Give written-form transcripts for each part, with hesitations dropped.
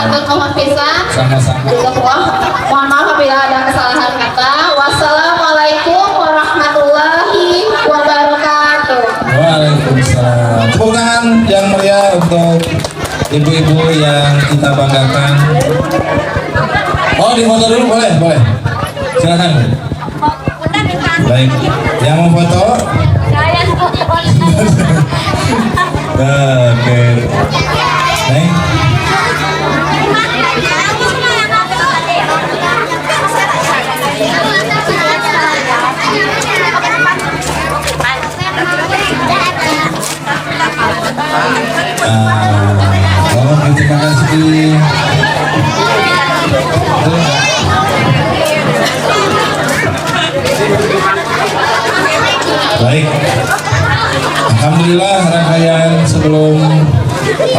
Untuk mohon pisan. Sama-sama. Mohon maaf apabila ada kesalahan kata. Wassalamualaikum warahmatullahi wabarakatuh. Waalaikumsalam. Tepuk tangan yang meriah untuk ibu-ibu yang kita banggakan. Oh, di foto dulu boleh, boleh. Silakan. Baik, yang mau foto? Oke. Baik. Terima kasih. Baik, alhamdulillah rangkaian sebelum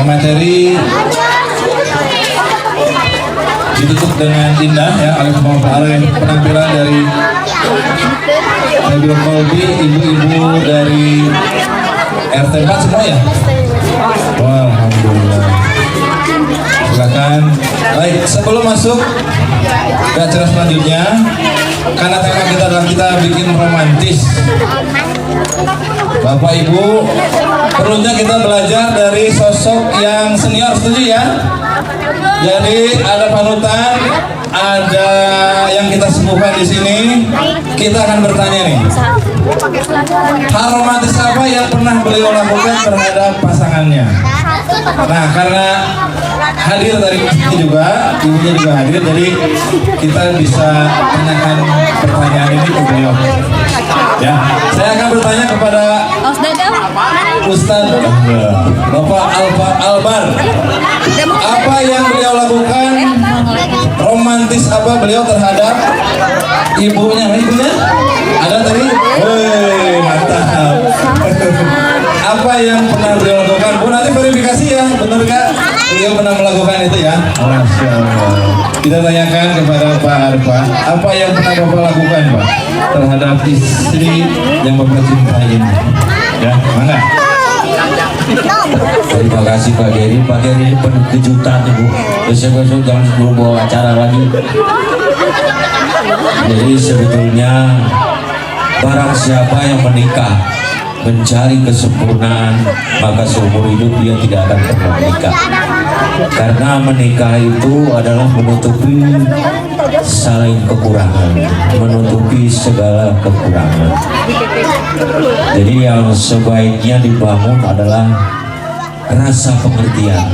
materi ditutup dengan indah ya oleh penampilan dari Nabil Kolbi, ibu-ibu dari RT 4 semua ya. Wah, alhamdulillah. Silakan. Baik, sebelum masuk ke acara selanjutnya, karena tema kita adalah kita bikin romantis. Bapak Ibu, perlunya kita belajar dari sosok yang senior, setuju ya? Jadi ada panutan, ada yang kita sembuhkan di sini. Kita akan bertanya nih, hal romantis apa yang pernah beliau lakukan terhadap pasangannya? Nah, karena hadir dari sini juga, ibunya juga hadir, jadi kita bisa tanyakan pertanyaan ini ke beliau. Ya, saya akan bertanya kepada Ustadz Bapak Albar. Apa yang beliau lakukan? Romantis apa beliau terhadap ibunya? Ibunya ada tadi? Woi, mantap. Apa yang pernah beliau lakukan? Bu, nanti verifikasi ya, benar gak? Beliau pernah melakukan itu ya? Masya Allah. Kita tanyakan kepada Pak Arfa, apa yang pernah Bapak lakukan, Pak, terhadap istri yang Bapak cintai ini? Ya, mana? Terima kasih Pak Geri. Pak Geri ini penuh kejutan Ibu. Besok-besok jangan sebelum bawa acara lagi. Jadi sebetulnya barang siapa yang menikah mencari kesempurnaan, maka seumur hidup dia tidak akan pernah menikah. Karena menikah itu adalah menutupi saling kekurangan, menutupi segala kekurangan. Jadi yang sebaiknya dibangun adalah rasa pengertian.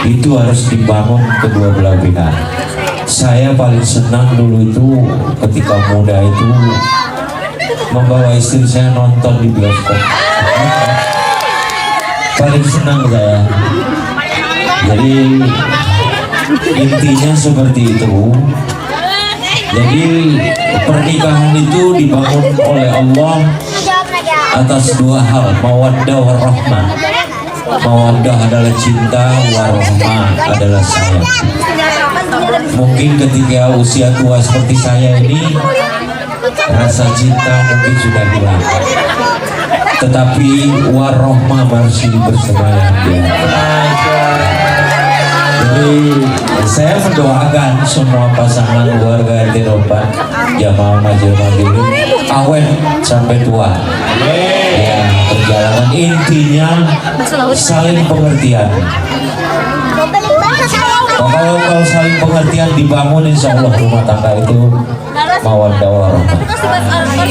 Itu harus dibangun kedua belah pihak. Saya paling senang dulu itu ketika muda itu membawa istri saya nonton di bioskop. Paling senang saya. Jadi intinya seperti itu. Jadi pernikahan itu dibangun oleh Allah atas dua hal, mawaddah warahmah. Mawaddah adalah cinta, warahmah adalah sayang. Mungkin ketika usia tua seperti saya ini, rasa cinta mungkin sudah hilang, tetapi warahmah masih bersemayam di hati. Jadi saya mendoakan semua pasangan keluarga RT 4 Jamaah Masjid Mandiri awet sampai tua. Ya, perjalanan intinya saling pengertian. Kalau saling pengertian dibangun, insya Allah rumah tangga itu mawaddah warahmah.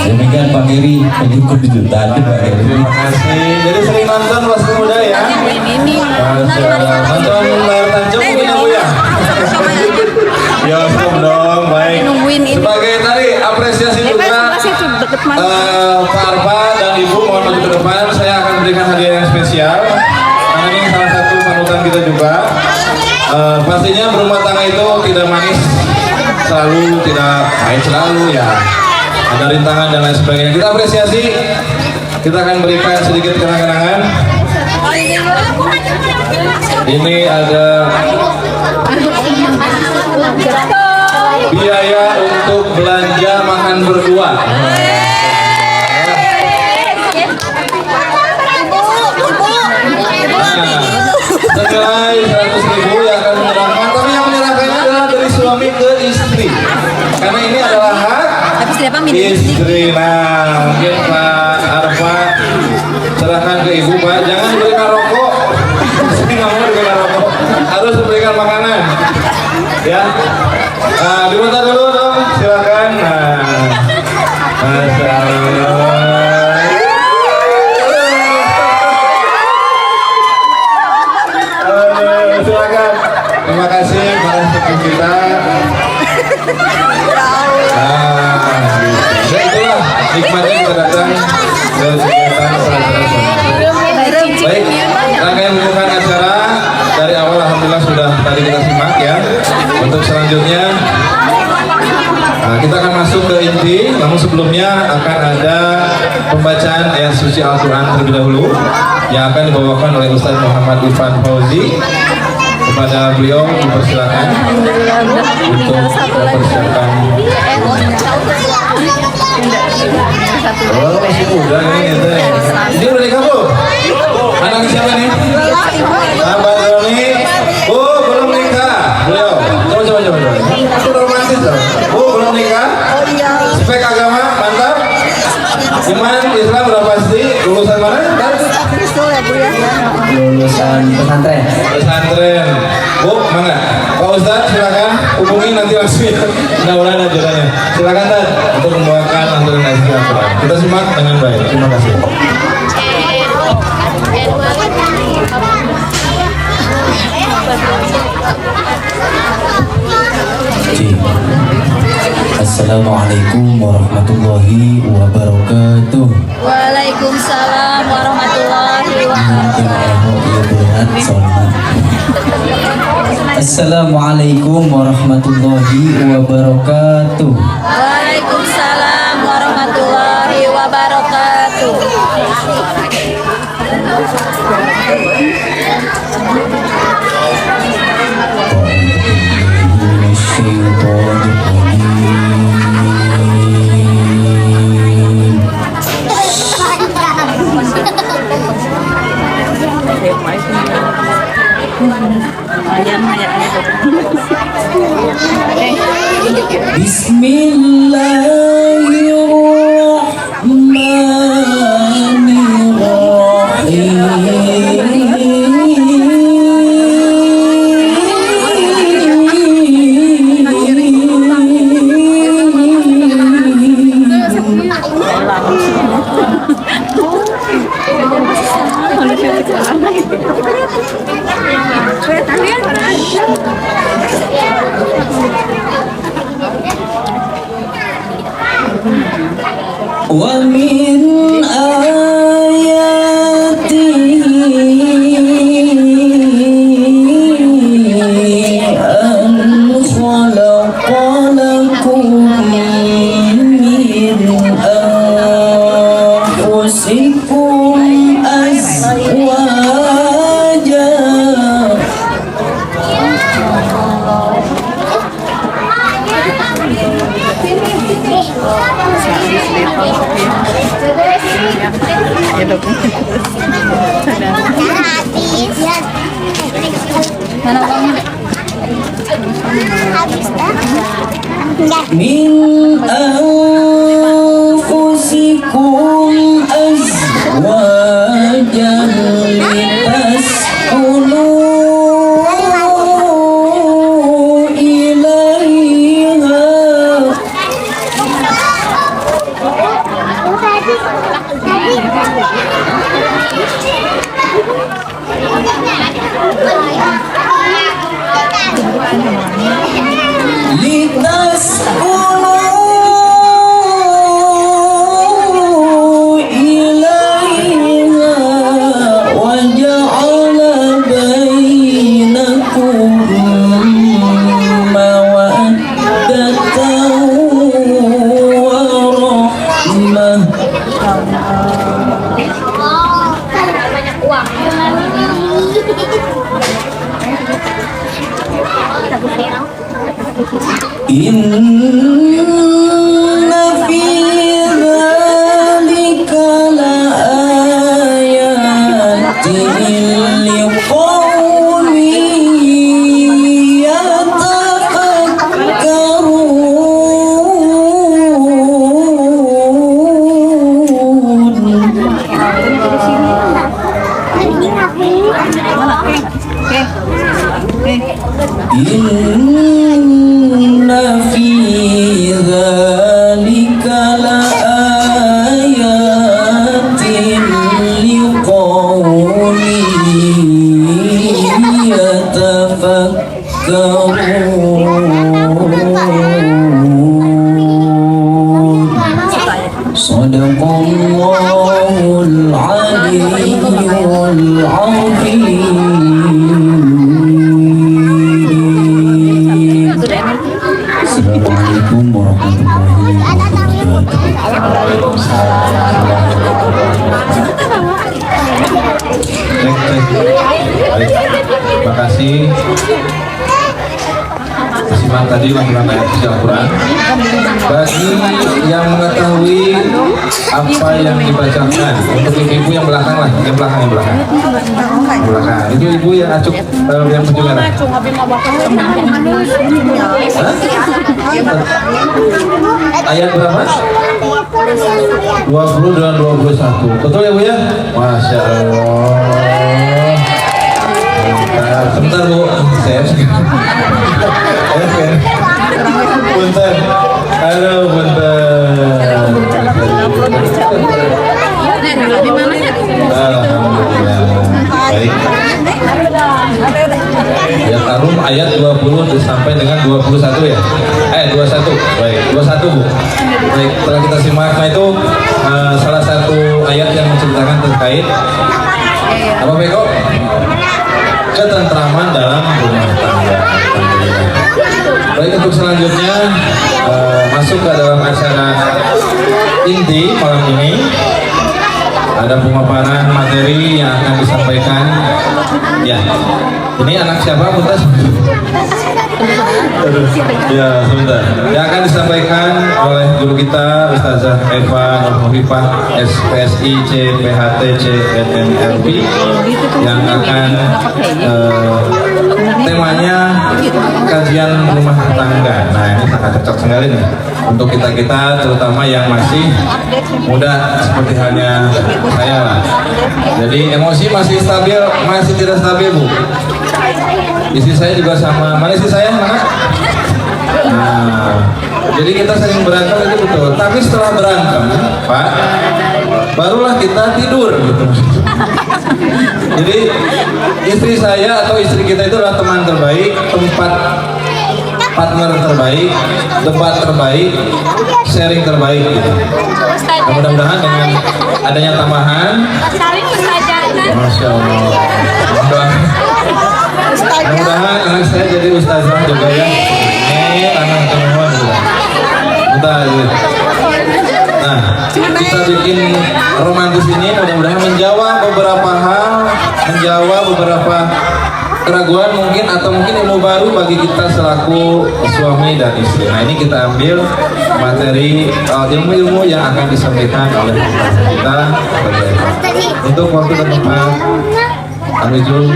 Demikian Pak Giri, ikut kejutan Pak Giri. Terima kasih. Jadi sering nonton pas muda ya. Nonton layar tancap mungkin ya Bu ya. Ya dong, baik. Sebagai tadi apresiasi juga Pak Arfa dan Ibu mohon maju ke depan. Saya akan berikan hadiah yang spesial. Karena ini salah satu panutan kita juga. Pastinya berumah tangga itu tidak manis selalu, tidak baik selalu ya. Ada rintangan dan lain sebagainya. Kita apresiasi. Kita akan berikan sedikit kenang-kenangan. Ini ada biaya untuk belanja makan berdua. Senilai 100.000 yang akan menyerahkan Pak, jangan diberikan rokok. Saya nggak mau diberikan rokok, harus diberikan makanan. Ya, diminta dulu dong, silakan. Masya Allah. Silakan. Terima kasih para speaker kita. Ya itulah nikmatnya kita datang ke kegiatan tradisional. Baik, rangkaian pembukaan acara dari awal alhamdulillah sudah tadi kita simak ya. Untuk selanjutnya kita akan masuk ke inti, namun sebelumnya akan ada pembacaan ayat suci Al-Quran terlebih dahulu yang akan dibawakan oleh Ustaz Muhammad Irfan Fauzi. Kepada beliau dipersilakan untuk mempersiapkan. Oh, masih muda ini ya. Ini udah nikah bu? Anak siapa nih? Abang Doni. Oh, belum nikah. Beliau. Coba. Itu romantis loh. Oh, belum nikah. Spek agama mantap. Iman Islam udah pasti. Lulusan mana? Lulusan pesantren. Pesantren. Bu, mana? Pak Ustadz silakan hubungi nanti langsung ya. Mudah-mudahan ajarannya. Silakan Tad untuk membawakan anturan ayat Al-Quran. Kita simak dengan baik. Terima kasih. Assalamualaikum warahmatullahi wabarakatuh. Waalaikumsalam warahmatullahi wabarakatuh. Assalamualaikum warahmatullahi wabarakatuh. Waalaikumsalam warahmatullahi wabarakatuh. Wa min ayatihi an khalaqa lakum min anfusikum azwaja. Min anfusikum azwajan litaskunu ilaiha. Litaskunu ilaiha wa ja'ala bainakum mawaddatan wa rahmah. Inna fi dzalika laayatin liqaumin yatafakkarun. Inna fi dzalika laayatin liqaumin yatafakkarun. Shadaqallahul aliyyul azim. Assalamualaikum warahmatullahi wabarakatuh. Baik, terima kasih. Simak tadi lantunan ayat suci Al-Quran. Bagi yang mengetahui apa yang dibacakan, untuk ibu-ibu yang belakang lah, yang belakang. Ibu-ibu yang acuk yang baju merah. Hah? Ayat berapa? 20 dan 21. Betul ya Bu ya? Masya Allah. Sebentar Bu, saya punten. Halo punten. Alhamdulillah. Baik. Ya Tarum ayat 20 sampai dengan 21 ya? 21. Baik, 21 Bu. Baik, setelah kita simak, nah itu salah satu ayat yang menceritakan terkait apa Beko? Ketentraman dalam rumah tangga. Baik, untuk selanjutnya masuk ke dalam acara inti malam ini. Ada pemaparan materi yang akan disampaikan. Ya, ini anak siapa, Buntas? Ya, sebentar. Yang akan disampaikan oleh guru kita Ustazah Eva Nurhofifah SPSI CPHT CNNLB yang akan temanya kajian rumah tangga. Nah, ini sangat cocok sekali nih untuk kita terutama yang masih muda seperti halnya saya lah. Jadi emosi masih stabil, masih tidak stabil Bu. Istri saya juga sama. Mana istri saya? Mana? Nah, jadi kita sering berantem itu betul. Tapi setelah berantem, Pak, barulah kita tidur gitu. Jadi istri saya atau istri kita itu adalah teman terbaik, tempat partner terbaik, debat terbaik, sharing terbaik gitu. Nah, mudah-mudahan dengan adanya tambahan, Masya Allah. Mudah-mudahan anak saya jadi ustazah juga ya. Anak teman juga. Bentar gitu. Nah, kita bikin romantis ini mudah-mudahan menjawab beberapa hal, menjawab beberapa keraguan mungkin atau mungkin ilmu baru bagi kita selaku suami dan istri. Nah, ini kita ambil materi ilmu-ilmu yang akan disampaikan oleh kita. Untuk waktu dan tempat kami Jul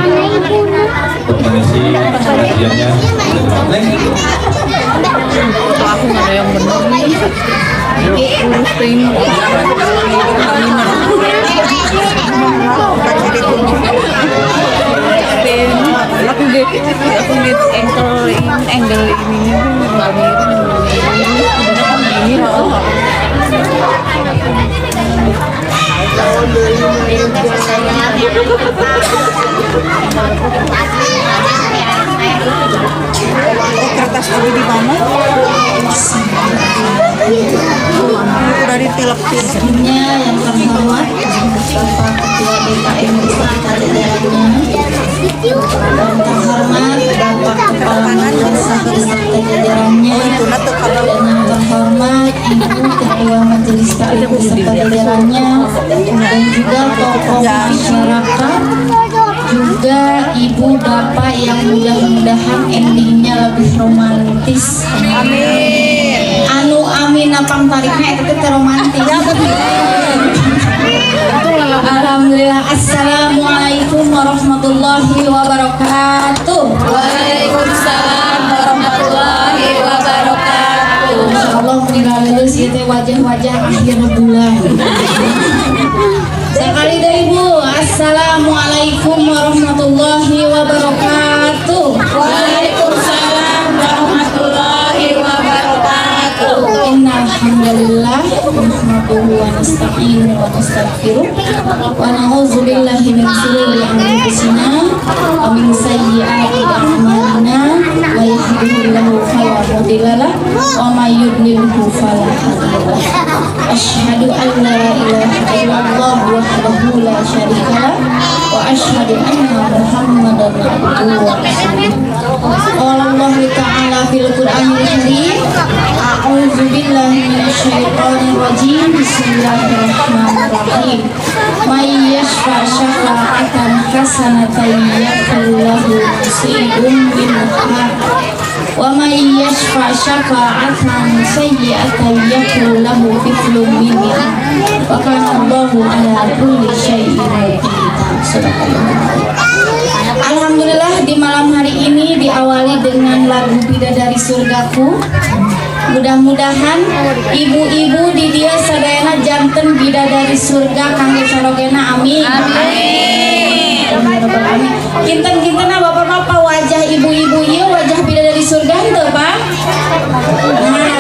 untuk mengisi kajiannya. Aku nggak ada yang benar nih. Urusin aku lihat angle ini nggak mirip ini loh. Kertas tadi di mana? Udah ditilep. Sebelumnya yang terhormat Bapak Ketua DKM beserta jajarannya, yang terhormat Bapak Kepala Madrasah beserta jajarannya, dan yang terhormat Ibu Ketua Majelis Taklim beserta jajarannya, dan juga tokoh masyarakat, juga ibu bapak yang mudah-mudahan endingnya lebih romantis. Amin. Anu amin apang tariknya itu romantis. Alhamdulillah. Assalamualaikum warahmatullahi wabarakatuh. Waalaikumsalam warahmatullahi wabarakatuh. Insyaallah meninggal lulus itu wajah-wajah akhir bulan. Sekali dari ibu. Assalamualaikum Assalamualaikum warahmatullahi wabarakatuh. Waalaikumsalam warahmatullahi wabarakatuh. Innal hamdalillah nahmaduhu wa nasta'inuhu wa nastaghfiruh wa na'udzu billahi min shururi anfusina wa min sayyiati a'malina wa yahdihillahu fala mudilla lahu wa may yudlilhu fala hadiya lahu. Asyhadu an la ilaha illallah wahdahu la syarika lahu wa asyhadu anna Muhammadan abduhu wa rasuluh. Qala Allah ta'ala fil Qur'anil Karim, a'udzu billahi minasyaitonir rajim. Bismillahirrahmanirrahim. May yashfa' syafa'atan hasanatan yakul lahu nasibun minha wa may yashfa' syafa'atan sayyi'atan yakul lahu kiflun minha wa kana Allahu ala kulli syai'in qadir. Alhamdulillah, di malam hari ini diawali dengan lagu Bidadari Surgaku. Mudah-mudahan ibu-ibu di dia sadayana janten bidadari surga kangge sarogena, amin. Amin. Kinten-kinten bapak-bapak wajah ibu-ibu ieu wajah bidadari surga henteu, Pak? Nah,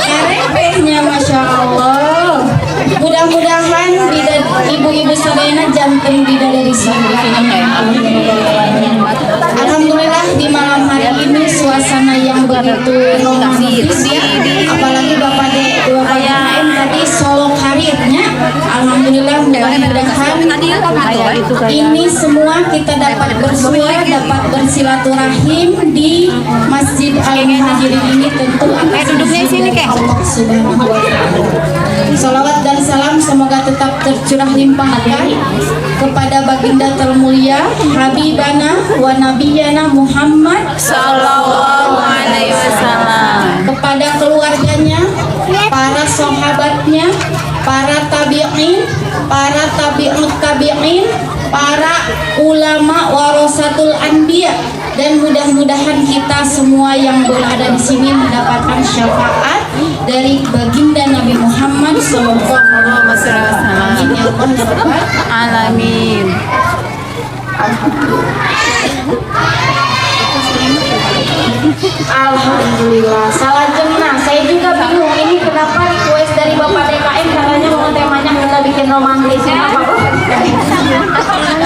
erepehnya Masya Allah. Mudah-mudahan ibu-ibu sadayana janten bidadari surga. Alhamdulillah, di malam hari ini suasana yang begitu romantis, apalagi Bapak DKM tadi solo karirnya. Alhamdulillah, mudah-mudahan ini semua kita dapat bersua, dapat bersilaturahim di Masjid Al-Muhajirin ini, tentu atas izin dari Allah Subhanahu wa Ta'ala. Salawat dan salam semoga tetap tercurah limpahkan kepada baginda termulia Habibana wa Nabiyana Muhammad Sallallahu alaihi wasallam. kepada keluarganya, para sahabatnya, para tabi'in, para tabi'ut tabi'in, para ulama warasatul anbiya, dan mudah-mudahan kita semua yang berada di sini mendapatkan syafaat dari baginda Nabi Muhammad sallallahu alaihi wasallam. Amin ya Allah ya Rabbal Alamin. Alhamdulillah. Salah jenah. Saya juga bingung ini kenapa request dari Bapak DKM katanya mau temanya kita bikin romantis.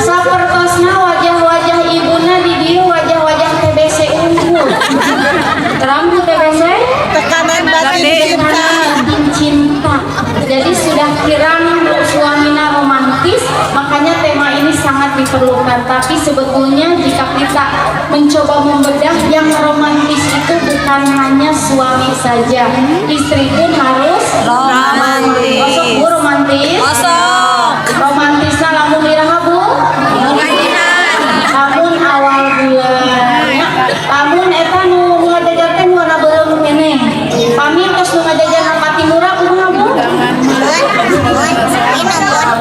Sapertosna wajah-wajah ibuna di dia wajah-wajah TBC unggul. Rambut TBC Tekanan batin cinta. Jadi sudah kirang suamina romantis, makanya tema ini sangat diperlukan. Tapi sebetulnya jika kita mencoba membedah, yang romantis itu bukan hanya suami saja, istri pun harus romantis. Kosok Bu romantis. Kosong. Romantisnya lamun diraha Bu. Lamun awal bulan. Lamun eta nu ngajajar teh nu beuleuh keneh. Pami tos nu ngajajar pati murah kumaha Bu?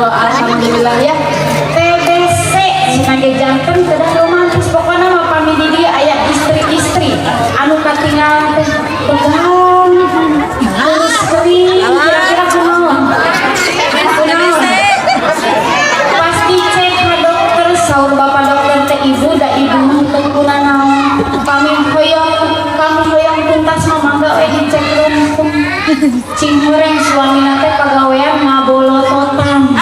Alhamdulillah ya. TBC sebagai jantan kedah romantis, pokoknya mah pami di dia aya istri-istri anu katingal teh pegang terus kering kira-kira kumaha? Pasti cek ke dokter, saur bapak dokter teh ibu da ibu teu kunaon. Pami hoyong tuntas mah mangga we dicek langsung. Cing horeng suamina teh pagawean ngabolototan.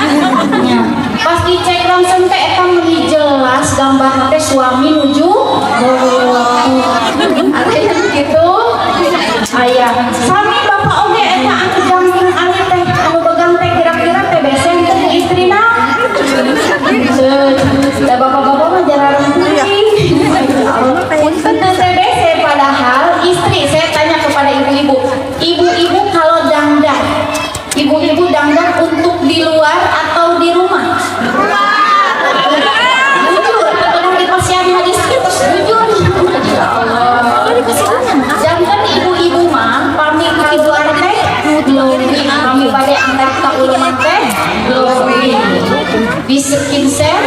Nya, pas dicek langsung teh eta meuli jelas gambar teh suami nuju bolotot. Aya gitu. Aya. Sami bapak oge eta anu jangking ali teh anu begang teh kira-kira teh besen teh istrina. Da bapak-bapak mah jarang kuning. Punten TBC padahal istri. Saya tanya kepada ibu-ibu. Ibu-ibu kalau dandan, ibu-ibu dandan untuk di luar atau di rumah? Jujur, atau di pasien hadis terus jujur. Ya Allah. Jangan ibu-ibu mah pami di luar teh glowing, pami pada angkat tak ulun teh glowing. Di skincare,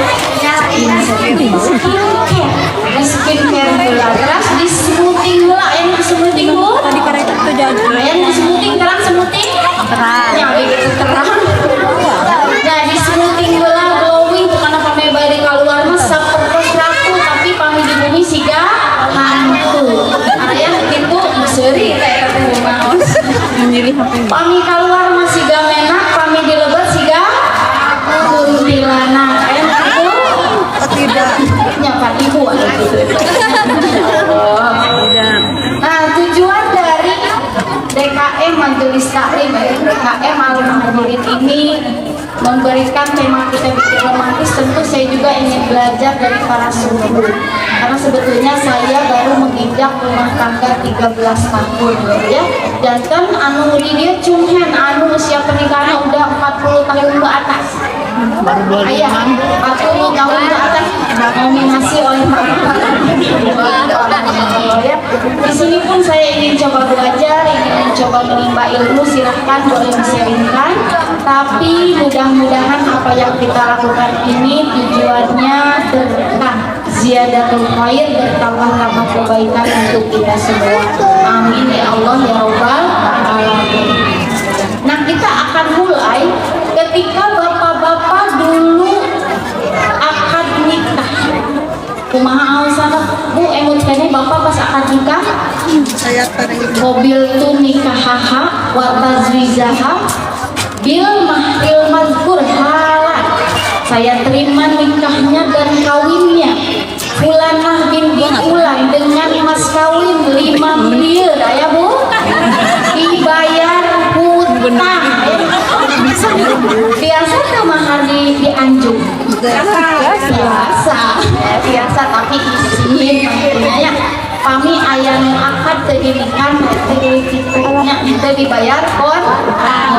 di skincare heula, terus di smoothing heula, yang di smoothing Bu. Tadi karek itu jadi. Yang di smoothing terang smoothing. Terang. Ya begitu terang. Nah di smoothing heula glowing, karena pami bade belajar dari para suhu. Karena sebetulnya saya baru menginjak rumah tangga 13 tahun ya. Dan kan anu di dia cumhen anu usia pernikahannya udah 40 tahun ke atas. Baru 25. Ayah, 40 tahun ke atas nominasi oleh ya. Di sini pun saya ingin coba belajar, ingin mencoba menimba ilmu, silahkan boleh di-sharingkan. Tapi mudah-mudahan apa yang kita lakukan ini tujuannya berkah, ziyadatul khair, bertambah-tambah kebaikan untuk kita semua. Amin ya Allah ya Rabbal alamin. Nah, kita akan mulai ketika bapak-bapak dulu akad nikah. Kumaha alasan Bu emut kene bapak pas akad nikah? Mobil tu nikahaha wa tazwijaha bil mahril mazkur halal. Saya terima nikahnya dan kawinnya Fulanah binti Fulan dengan mas kawin 5 miliar ya Bu, dibayar hutang. Biasa tuh mahar di Anjung biasa tapi izin maksudnya kami ayah akad terjadikan tiketnya itu dibayar kontan.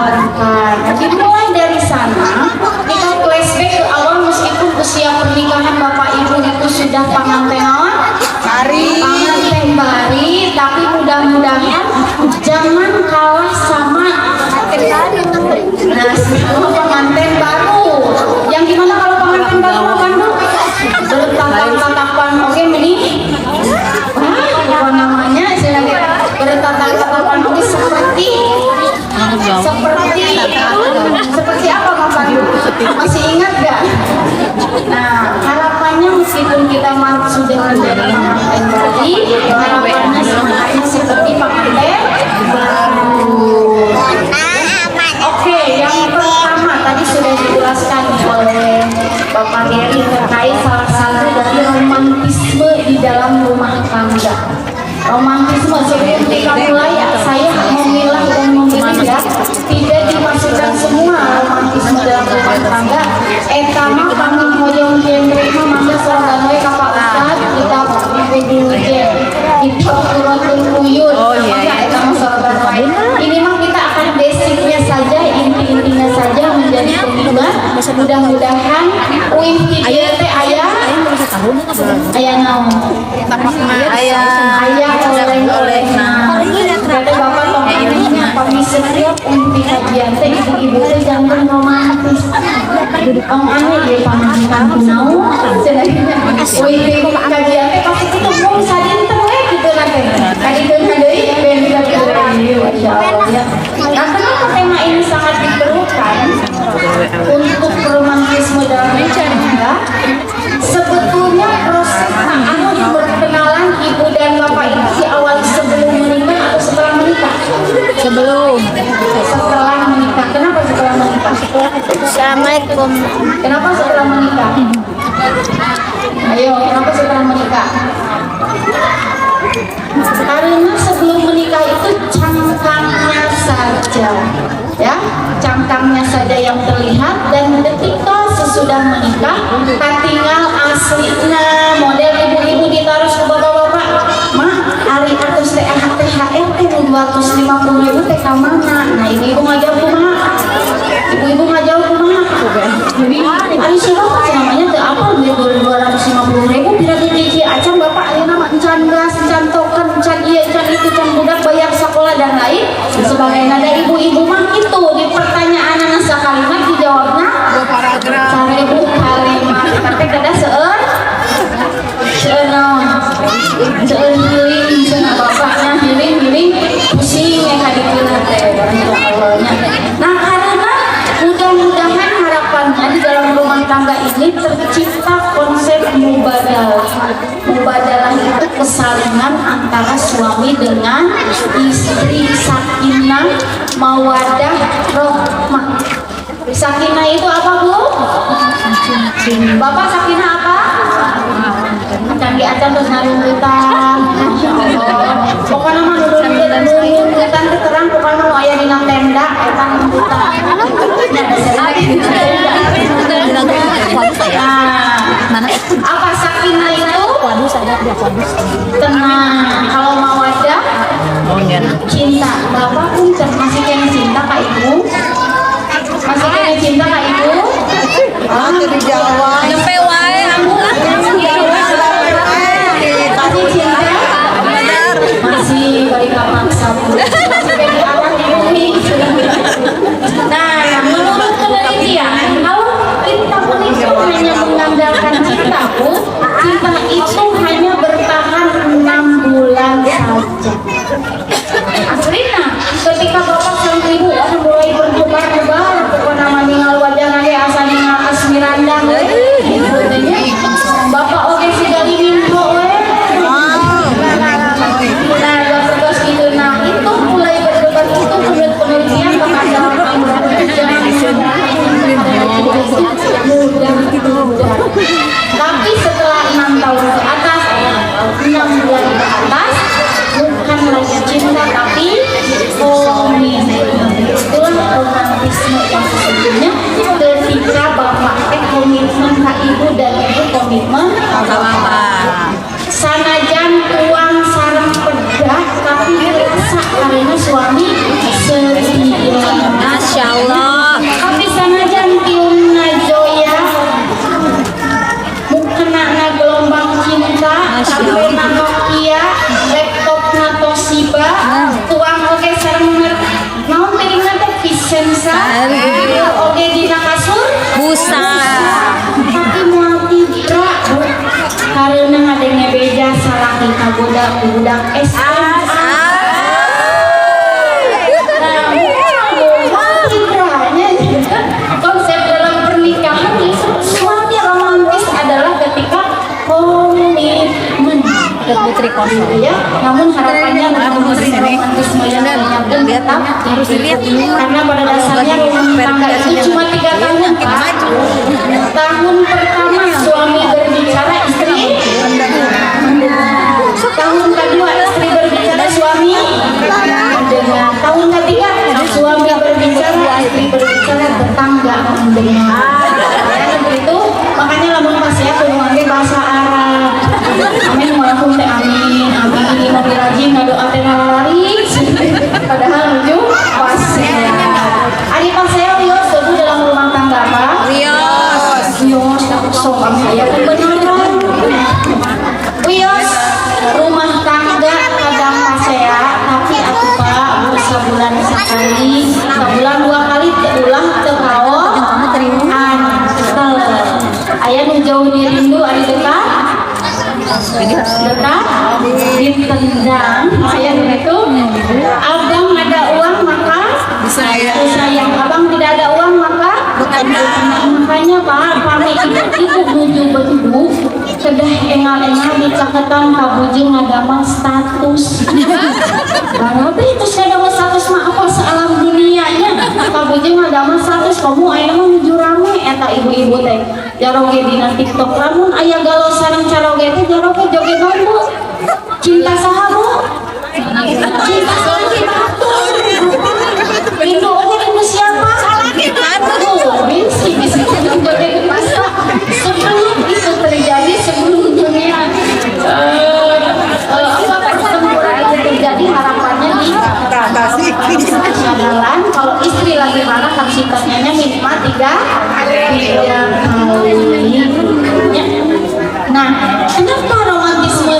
Dimulai dari sana kita flashback ke awal meskipun usia pernikahan bapak ibu itu sudah pengantin bari, tapi mudah-mudahan jangan kalah sama pengantin baru. Yang gimana kalau pengantin baru Bandung bertatap-tatapan oke ini apa namanya bertatap-tatapan oke seperti apa Mas Bandung? Masih ingat gak? Nah, harapannya meskipun kita sudah menjadi pengantin baru, harapannya sebenarnya seperti pengantin baru. Oke, yang pertama tadi sudah dijelaskan oleh Bapak Heri terkait salah satu dari romantisme di dalam rumah tangga. Romantisme sebelum kita mulai saya memilah dan memilih ya, tidak dimasukkan semua romantisme dalam rumah tangga. Etama kami hoyong genre maka seragam we Kakak Ustad kita kudu kita turun kuyun. Oh iya. Etama seragam ini mah kita akan basicnya saja, inti-intinya saja menjadi pembimbing. Mudah-mudahan uing tiga teh ayah naon ayah oleh kata bapak tongkatnya kami setiap uing kajian teh ibu-ibu teh jangan romantis aneh dia pamajikan naon uing kajian teh pasti kita mau sadin teh gitu nanti kadikeun deui ben masya Allah ya. Nah, kenapa tema ini sangat diperlukan untuk romantisme dalam rumah tangga? Sebetulnya proses perkenalan ibu dan bapak itu diawali sebelum menikah atau setelah menikah? Setelah menikah. Kenapa setelah menikah? Assalamualaikum. Kenapa setelah menikah? Ayo, kenapa setelah menikah? Karena sebelum menikah itu cangkangnya saja ya, cangkangnya saja yang terlihat, dan ketika sesudah menikah tinggal aslinya model ibu-ibu ditaruh ke bapak-bapak mak hari atas THR teh 250.000 teh kamana. Nah ibu-ibu ngajauh kumaha, ibu-ibu ngajauh kumaha jadi hari siapa namanya teh apa 250.000 bila dicuci acang bapak ayo nama encan gas encan token encan iya encan itu encan budak bayar sekolah dan lain sebagainya. Ada ibu-ibu mah itu di pertanyaan anak sekalimat dijawabnya 1.000 kalimat tapi kada seueur healing cenah bapaknya healing pusing ya kadikeuna teh Allahnya. Nah karena mudah-mudahan harapannya di dalam rumah tangga ini tercipta konsep mubadalah. Mubadalah itu kesalingan antara suami dengan istri, sakinah, mawadah, rahmah. Sakinah itu apa Bu? Bapak sakinah apa? Canggih acan terus ngarungkutan. Masya Allah. Pokoknya mah nurungkutan terang pokoknya mau ayah di tenda etan nurungkutan. tahu cinta itu hanya bertahan 6 bulan saja. Aslinya ketika bapak sang ibu mulai berkobar-kobar pokoknya meninggal wajah nanti asal dengan asmirandang bapak oke sekali minto nah terus gitu. Nah itu mulai berdebat itu menurut penelitian kepada tapi setelah 6 tahun ke atas 6 bulan ke atas bukan lagi cinta tapi komitmen. Itulah romantisme yang sesungguhnya ketika bapak komitmen ke ibu dan ibu komitmen ke bapak. Sanajan uang sarang pedak tapi dirasa karena suami setia. Masya Allah. Tapi sanajan tium najoya mukena na gelombang cinta sampai na Nokia laptop na Toshiba tuang oke sareng naon tadi nate Vicenza oke dina kasur Busa. tapi mau tibra karena ngadengnya beda salah kita budak SMA. Konsep dalam pernikahan itu suatu romantis adalah ketika komitmen Putri kosong. ya. Namun harapannya romantisme yang pun tetap harus diikuti karena pada dasarnya rumah tangga itu cuma 3 tahun Pak. Tahun pertama suami berbicara istri, tahun kedua istri berbicara suami, dengan tahun ketiga suami berbicara istri berbicara tetangga mendengar. Itu makanya lamun pas saya kudu ngangge bahasa Arab. Amin walaupun teh amin amin mobil rajin ngadoa teh laris. Padahal lucu pas ari pas saya Wios dulu dalam rumah tangga apa? Wios tak sok saya kebenaran. Wios rumah tangga kadang pas saya tapi aku Pak sebulan sekali, sebulan 2 kali ulah teu kawo. Aya nu jauh dirindu ari dekat ditendang saya itu abang ada uang maka sayang abang tidak ada uang maka makanya Pak kami ibu buju bendu kedah engal-engal di caketan kabujeng ngadamel status tapi itu saya dapat status mah apa sealam dunianya kabujeng ngadamel status kamu aya mah nuju rame eta ibu-ibu teh jaroge dina TikTok lamun aya galau sareng caroge teh jaroge joget bambu cinta saha Bu cinta saha rindu oke rindu siapa bisi joget masa sebelum itu terjadi sebelum dunia pertempuran itu terjadi harapannya di jalan kalau istri lagi marah kapasitasnya minimal 3 kali. Nah, kenapa romantisme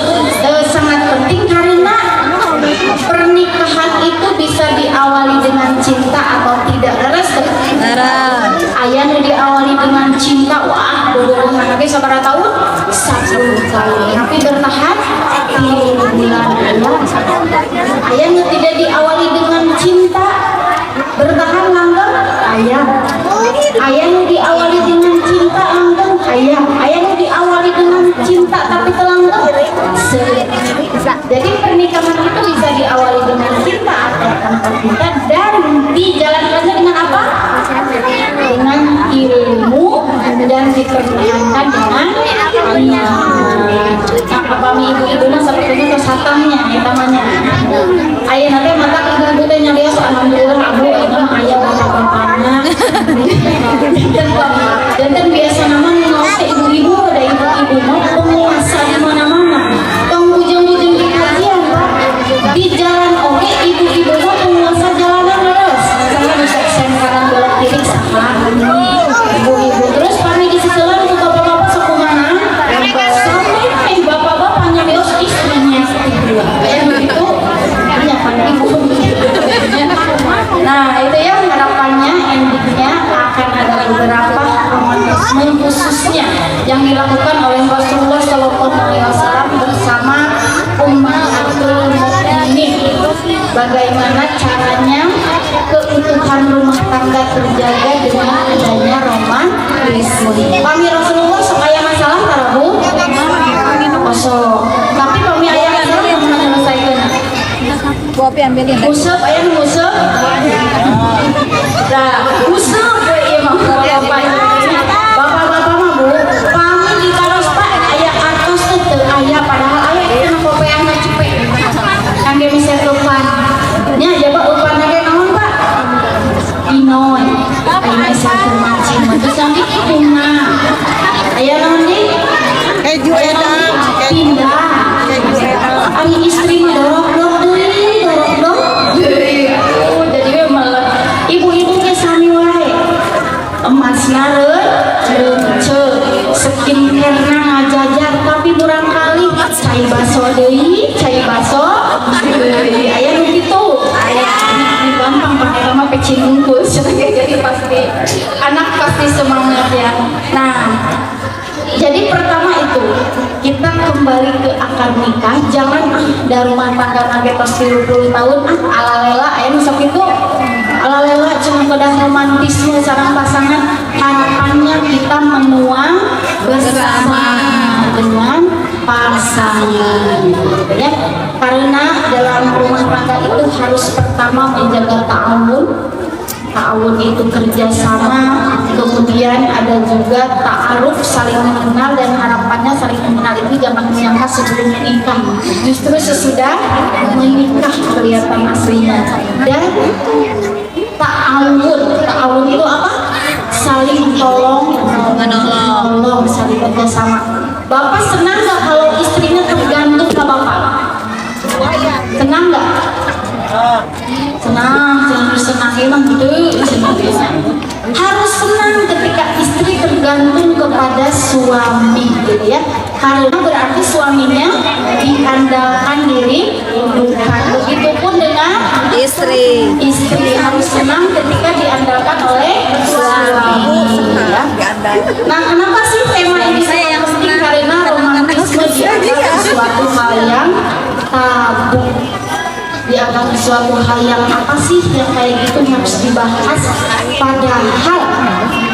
sangat penting? Karena pernikahan itu bisa diawali dengan cinta atau tidak. Ayah nu diawali dengan cinta, wah, bodoh lagi sabar tahun 10 tahun, tapi bertahan 3 bulan. Ayah nu tidak diawali dengan cinta, bertahan langgeng. Ayah nu diawali dengan cinta langgeng. Ayah nu diawali dengan cinta tapi telanggeng. Jadi pernikahan itu bisa diawali dengan cinta atau tanpa cinta dan dijalankannya dengan apa? Dengan ilmu dan dipertahankan dengan kami ibu-ibu nah seperti itu satamnya namanya ayah nanti mata ibu-ibu teh nyalios alhamdulillah abu itu ayah bapak-bapaknya dan biasa nama ngomong ibu-ibu dilakukan oleh Rasulullah Shallallahu Alaihi Wasallam bersama Ummahatul Mukminin. Bagaimana caranya keutuhan rumah tangga terjaga dengan adanya romantisme. Kami Rasulullah supaya masalah tarabu kosong. Tapi kami ayah masalah yang menyelesaikan. Kopi ambilin. Usap ayah usap. Nah, usap ya mah bapak-bapak mah Bu, kami di karos Pak ayah atas teu ayah padahal ayah itu kopi yang cepet. Kangge bisa depan. Nya jaba upan lagi naon Pak? Inon. Ayah bisa termacin. Terus nanti bunga. Ayah naon di? Keju edang. Pindah. Ari istri mah dorok-dorok deui, dorok-dorok deui. Oh, jadi malah ibu-ibu ge sami wae. Emasna skincare-na ngajajar tapi barangkali cai baso deui, cai baso deui. Aya nu kitu. Ini gampang pakai nama pecin bungkus. Jadi pasti anak pasti semangat ya. Nah, jadi pertama itu kita kembali ke akar nikah. Jangan dari rumah tangga nage tos 30 tahun alalela aya sok itu alalela cuma pada romantisme sareng pasangan. Harapannya kita menua bersama dengan pasangan ya, karena dalam rumah tangga itu harus pertama menjaga ta'awun itu kerjasama, kemudian ada juga ta'aruf saling mengenal, dan harapannya saling mengenal itu jangan menyangka sebelum menikah, justru sesudah menikah kelihatan aslinya. Dan ta'awun itu apa? Saling tolong menolong, saling kerjasama. Bapak senang nggak kalau istrinya tergantung ke bapak? Senang nggak? Senang emang gitu. Harus senang ketika istri tergantung kepada suami gitu ya, karena berarti suaminya diandalkan diri bukan. Begitupun dengan istri harus senang ketika diandalkan oleh suami ya. Nah, kenapa sih tema ini sangat penting? Karena romantisme dianggap suatu hal yang tabu, dianggap suatu hal yang apa sih yang kayak gitu harus dibahas, padahal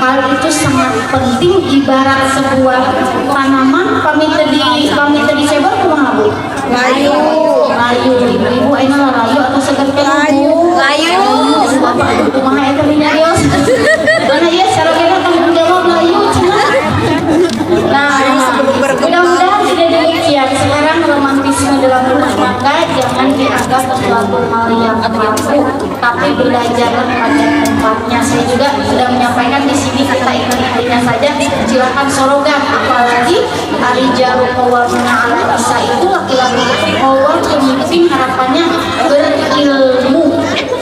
hal itu sangat penting. Ibarat sebuah tanaman pamit tadi sebab kumaha Bu? Layu ibu enak layu atau segar layu bapak kumaha eta nyarios mana ya cara kita tanggung jawab layu cina. Nah, mudah-mudahan tidak demikian. Sekarang romantisme dalam rumah tangga jangan dianggap sesuatu hal yang tabu, tapi belajarlah pada tempatnya. Saya juga sudah menyampaikan di sini, kita ingat-ingatnya saja. Silakan sorogan, apalagi Ar-rijalu qawwamuna 'ala nisa itu laki-laki qawwam, pemimpin, harapannya berilmu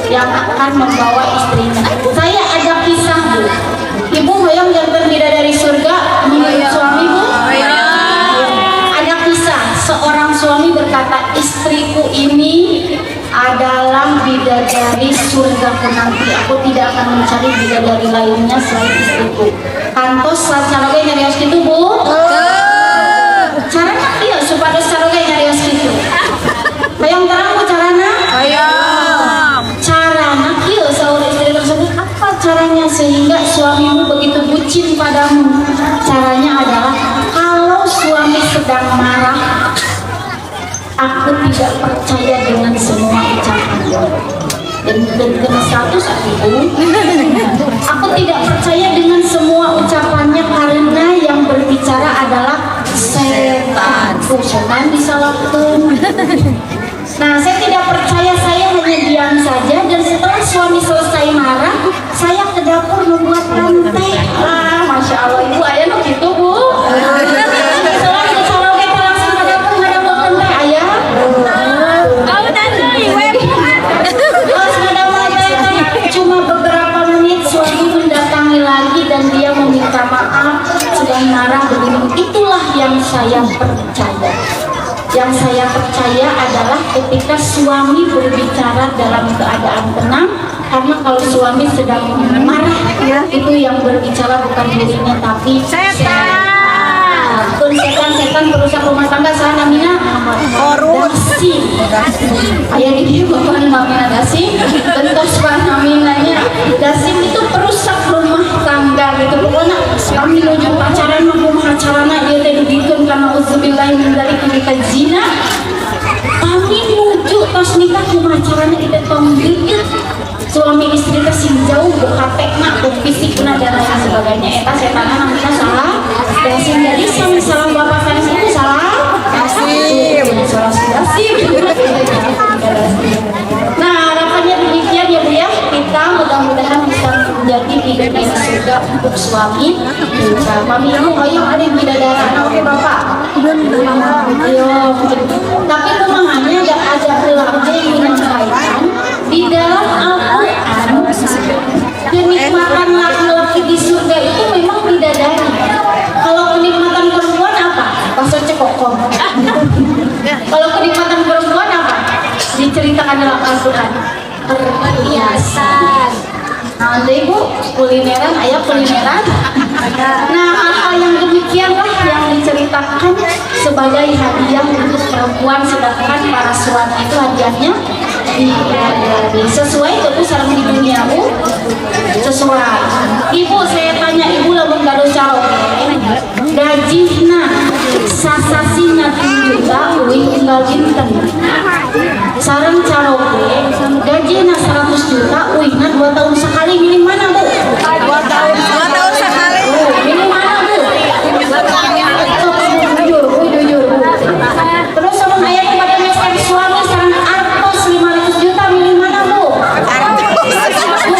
yang akan membawa istrinya. Saya ada kisah Bu. Ibu hoyong jantan bidadari surga menurut suami Bu? Ada kisah seorang suami berkata, istriku ini adalah bidadari surgaku nanti. Aku tidak akan mencari bidadari lainnya selain istriku. Kantos saroge nyarios gitu Bu? Caranya iya supaya saroge nyarios gitu. Hayang terang Bu carana? Carana iya saur istri tersebut. Apa caranya sehingga suamimu begitu bucin padamu? Caranya adalah kalau suami sedang marah, aku tidak percaya dengan semua ucapannya. Dan kena status aku tidak percaya dengan semua ucapannya, karena yang berbicara adalah setan. Setan disalahkan. Nah, saya tidak percaya, saya hanya diam saja, dan setelah suami selesai marah, saya ke dapur membuat teh. Masya Allah, ibu ayah no gitu Bu. Setelah kita langsung ke dapur ngadapur teh ayah. Cuma beberapa menit suami mendatangi lagi dan dia meminta maaf, sedang marah begini. Itulah yang saya percaya. Yang saya percaya adalah ketika suami berbicara dalam keadaan tenang, karena kalau suami sedang marah, itu yang berbicara bukan dirinya tapi setan. dasim. Ayah ini bapak namanya dasim, bentos pak namanya dasim itu perusak rumah tangga gitu. Pokoknya kami menuju pacaran mampu pacaran dia tadi bikin karena uzubillah dari kita zina. Kami menuju pas nikah pemacarannya kita pembeli suami istri kasih jauh bukatek nak fisik dan lain sebagainya. Eta setannya namanya salah dasim. Jadi salah bapak kan itu salah dasim. Nah harapannya demikian ya Bu ya, kita mudah-mudahan bisa menjadi bidadari surga untuk suami. Mami kamu ayo ada yang bidadari. Oke Bapak. Ayo. Tapi pemahamannya ada ulama yang menyampaikan di dalam Al-Quran kenikmatan laki-laki di surga itu memang bidadari. Kalau kenikmatan perempuan apa? Bakso cekokong. Kalau kenikmatan perempuan apa? Diceritakan dalam Al-Quran. Perhiasan. Nah, ada ibu kulineran, ayah kulineran. Nah, hal-hal yang demikianlah yang diceritakan sebagai hadiah untuk perempuan, sedangkan para suami itu hadiahnya sesuai itu sarang di dunia Bu. Sesuai. Ibu saya tanya ibu lamun gado caro. Gajihna sasasina juta uih tinggal jinten. Sarang caro gajihna 100 juta uihna 2 tahun sekali milih mana Bu? 2 tahun sekali. Milih mana Bu? Jujur Bu. Terus sama ayah kepada mister suami sarang artos 500 juta milih mana Bu?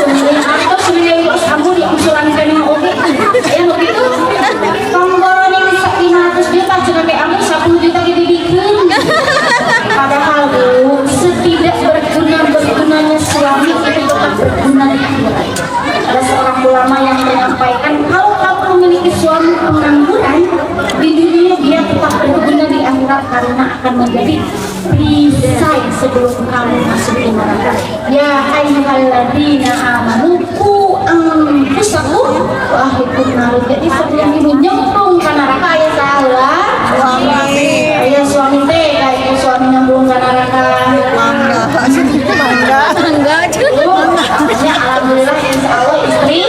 Milih artos milih bos abu di usulankan yang oke. Ya begitu. Tonggolan yang 500 juta cuma kayak abu 10 juta gitu bikin. Padahal Bu, setidak bergunanya suami itu tetap berguna di akhirat. Ada seorang ulama yang menyampaikan kalau kamu memiliki suami pengangguran di dunia dia tetap berguna di akhirat karena akan menjadi perisai sebelum kamu masuk di neraka. Ya ayyuhalladzina amanu qu anfusakum wa ahlikum nar. Jadi sebelum ibu nyemplung ke neraka ayah salah. Ayah suami teh kayak suami nyemplung ke neraka. Enggak juga. Alhamdulillah insya Allah istri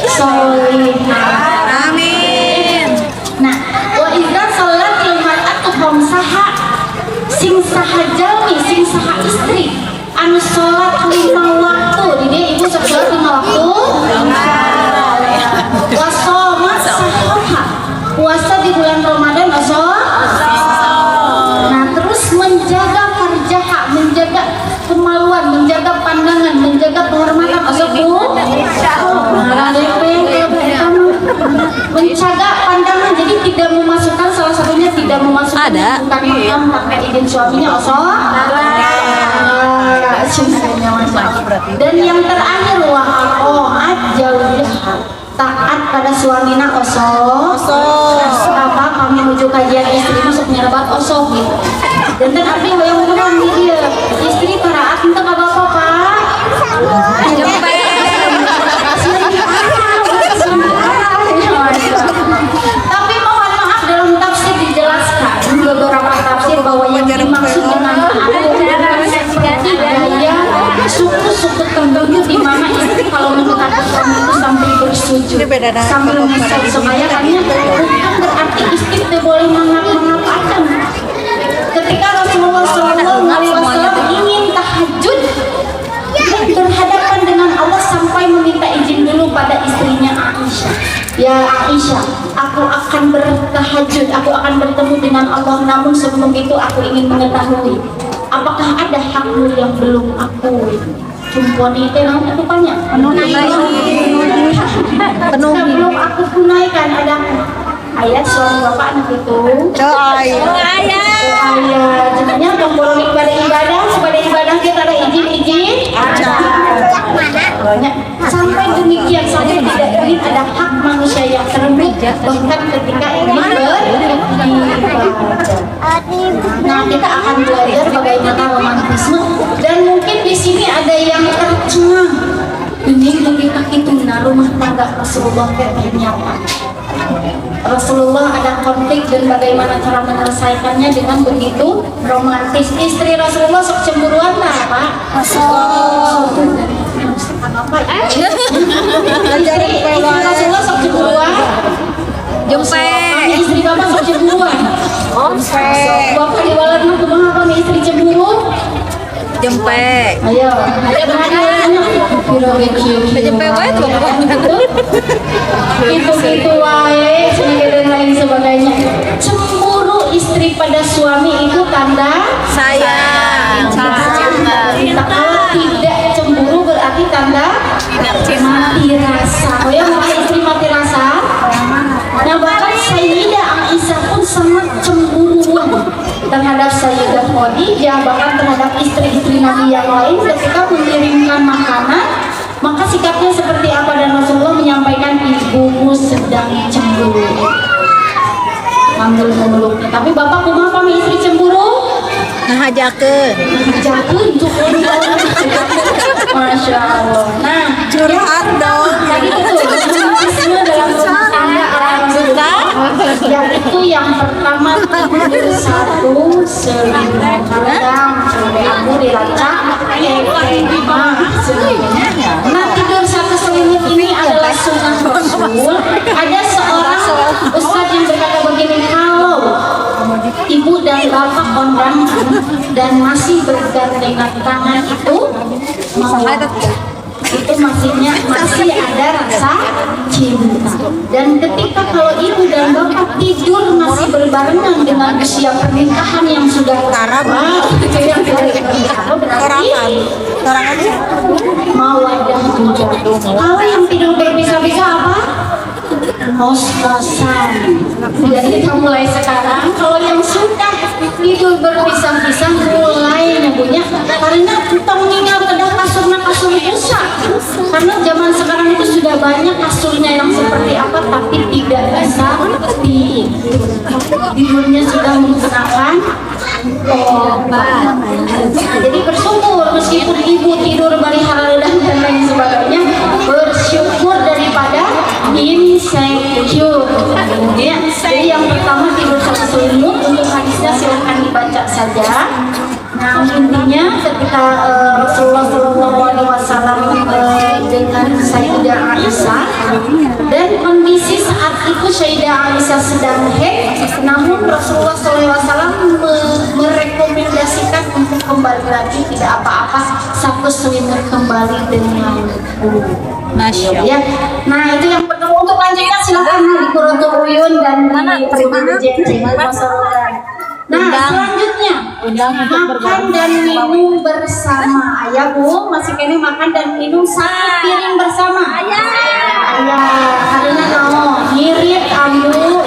solihah. Amin. Nah, wa idza sholatil mar'atu khamsaha sing saha jalmi sing saha istri anu sholat 5 waktu. Jadi ibu sholat 5 waktu. Wa shomat sahaha puasa di bulan Ramadan Nah terus menjaga farjaha, menjaga kemaluan, menjaga pandangan, menjaga kehormatan menjaga pandangan, jadi tidak memasukkan salah satunya tidak memasukkan bukan imam pakai izin suaminya dan yang terakhir wa'at jauh taat pada suamina apa kami menuju kajian istri masuk nyerabat gitu dan arti yang menurut dia istri taat entah apa-apa Pak tapi mohon maaf dalam tafsir dijelaskan beberapa tafsir bahwa yang dimaksud dengan seperti gaya suku-suku tertentu di mana istri kalau mendekati suami itu sambil bersujud sambil mengesal supaya hanya bukan berarti istri tidak boleh mengapa-ngapakan. Ketika Rasulullah SAW ingin tahajud berhadapan dengan Allah sampai meminta izin dulu pada istrinya Aisyah. Ya Aisyah, aku akan bertahajud, aku akan bertemu dengan Allah. Namun sebelum itu aku ingin mengetahui apakah ada hakmu yang belum aku cumponi itu banyak sebelum aku tunaikan. Ada ayat suami bapak anak itu ayat sebenarnya kalau ibadah pada ibadah kita ada izin banyak sampai demikian saja tidak ingin ada hak manusia yang terlebih bahkan ketika ingin beribadah. Nah kita akan belajar bagaimana romantisme dan mungkin di sini ada yang tercengang ini lagi kaki tuna rumah tangga Rasulullah ternyata Rasulullah ada konflik dan bagaimana cara menyelesaikannya dengan begitu romantis. Istri Rasulullah sok cemburuan lah Pak. Istri Rasulullah sok cemburuan. Jempe. Istri Bapak sok cemburuan. Bapak di walat mah kumaha kami istri cemburu? Jempe. Ayo Jempe wae tuh. itu wae dan lain sebagainya. Cemburu istri pada suami itu tanda Sayang. cinta. Kalau tidak cemburu berarti tanda mati rasa. Oh ya, mau istri mati rasa? Nah, bahkan Sayyidah Aisyah pun sangat cemburuan terhadap Sayyidah Khadijah, bahkan terhadap istri-istri Nabi yang lain ketika mengirimkan makanan. Maka sikapnya seperti apa, dan Rasulullah menyampaikan ibumu sedang cemburu. Manggil memeluknya. Tapi bapak kumaha kami istri cemburu? Ngajakeun. Jatuh untuk Masya Allah. Nah, Curhat dong. tadi itu romantisme dalam rumah tangga ala Rasulullah, yaitu yang pertama tidur satu selimut. Kadang sampai aku dilacak Nah, tidur satu selimut ini adalah sunnah Rasul. Ada seorang ustaz yang berkata begini, kalau ibu dan bapak kondangan dan masih bergandengan tangan itu masih ada rasa cinta. Dan ketika kalau ibu dan bapak tidur masih berbarengan dengan usia pernikahan yang sudah berarti mawaddah juga. Kalau yang tidur berpisah-pisah apa? Kos-kosan. Jadi kita mulai sekarang, kalau yang sudah tidur berpisah-pisah mulai nyebutnya, karena kita meninggal kedah kasurnya kasur rusak. Karena zaman sekarang itu sudah banyak kasurnya yang seperti apa, tapi tidak bisa tidurnya sudah menggunakan obat. Jadi bersyukur meskipun ibu tidur bari haladan dan lain sebagainya, bersyukur daripada insecure. Ya, jadi yang pertama tidur satu selimut. Untuk hadisnya silahkan dibaca saja. Nah, intinya ketika Rasulullah SAW dengan Sayyidah Aisyah, dan kondisi saat itu Sayyidah Aisyah sedang haid, namun Rasulullah SAW merekomendasikan untuk kembali lagi, tidak apa-apa, satu selimut kembali dengan Masya Allah. ya. Nah, itu yang pertama. Untuk lanjutnya silahkan di Quratul Uyun dan di JJ. Nah, selanjutnya makan dan minum bersama. Ayah Bu, masih kini makan dan minum satu piring bersama. Ayah, karena mau ngirit ambu.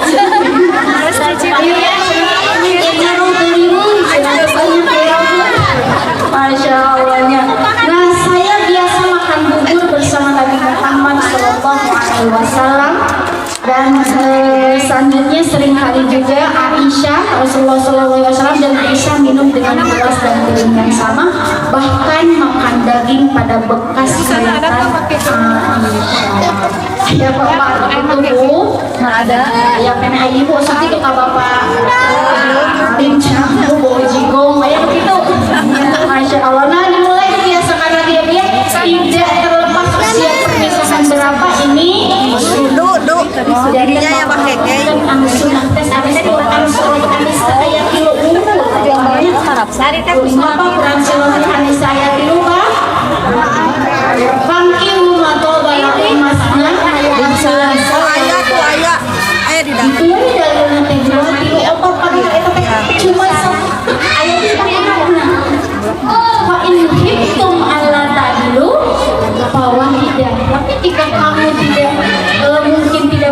Masya Allahnya. Nah, saya biasa makan bubur bersama Nabi Muhammad SAW. Dan selanjutnya seringkali juga Aisyah, Rasulullah SAW dan Aisyah minum dengan gelas dan piring yang sama, bahkan makan daging pada bekas sayatan Aisyah. Ya bapak itu Bu, ada ya kena ibu sakit ke bapak bincang Bu jigong ya begitu. Masya Allah. Nah, dimulai biasa karena dia tidak terlepas usia pernikahan berapa ini. Jadinya ya pakai kayak angsunan tes ada dua angsunan saya kilo unggul. Harap sari teh apa angsunan saya kilo Pak? Bangkiu atau bayar emasnya ayah di dalam itu dari nanti 2 kilo apa pada itu cuma ayah di mana? Pak inhitum ala tadilu fawahidah. Tapi jika kamu tidak mungkin tidak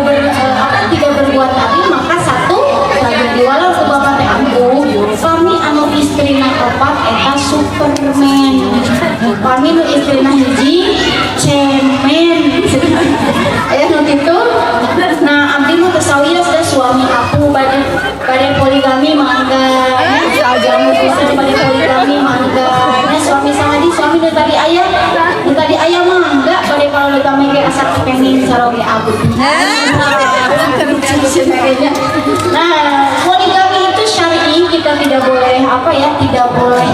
berbuat tadi, maka satu tadi walau ke bapak teh aku kami anu istrina opat eta Superman, kami nu istrina hiji cemen ayah nu kitu. Nah, abdi nu kesawiya sudah suami aku bade poligami mangga jamu bisa bade poligami mangga. Nah, suami sahadi suami nu tadi ayah mangga bade kalau nu kami ge asa kepengin saroge abdi. sebagainya. Nah, poligami itu syar'i, kita tidak boleh tidak boleh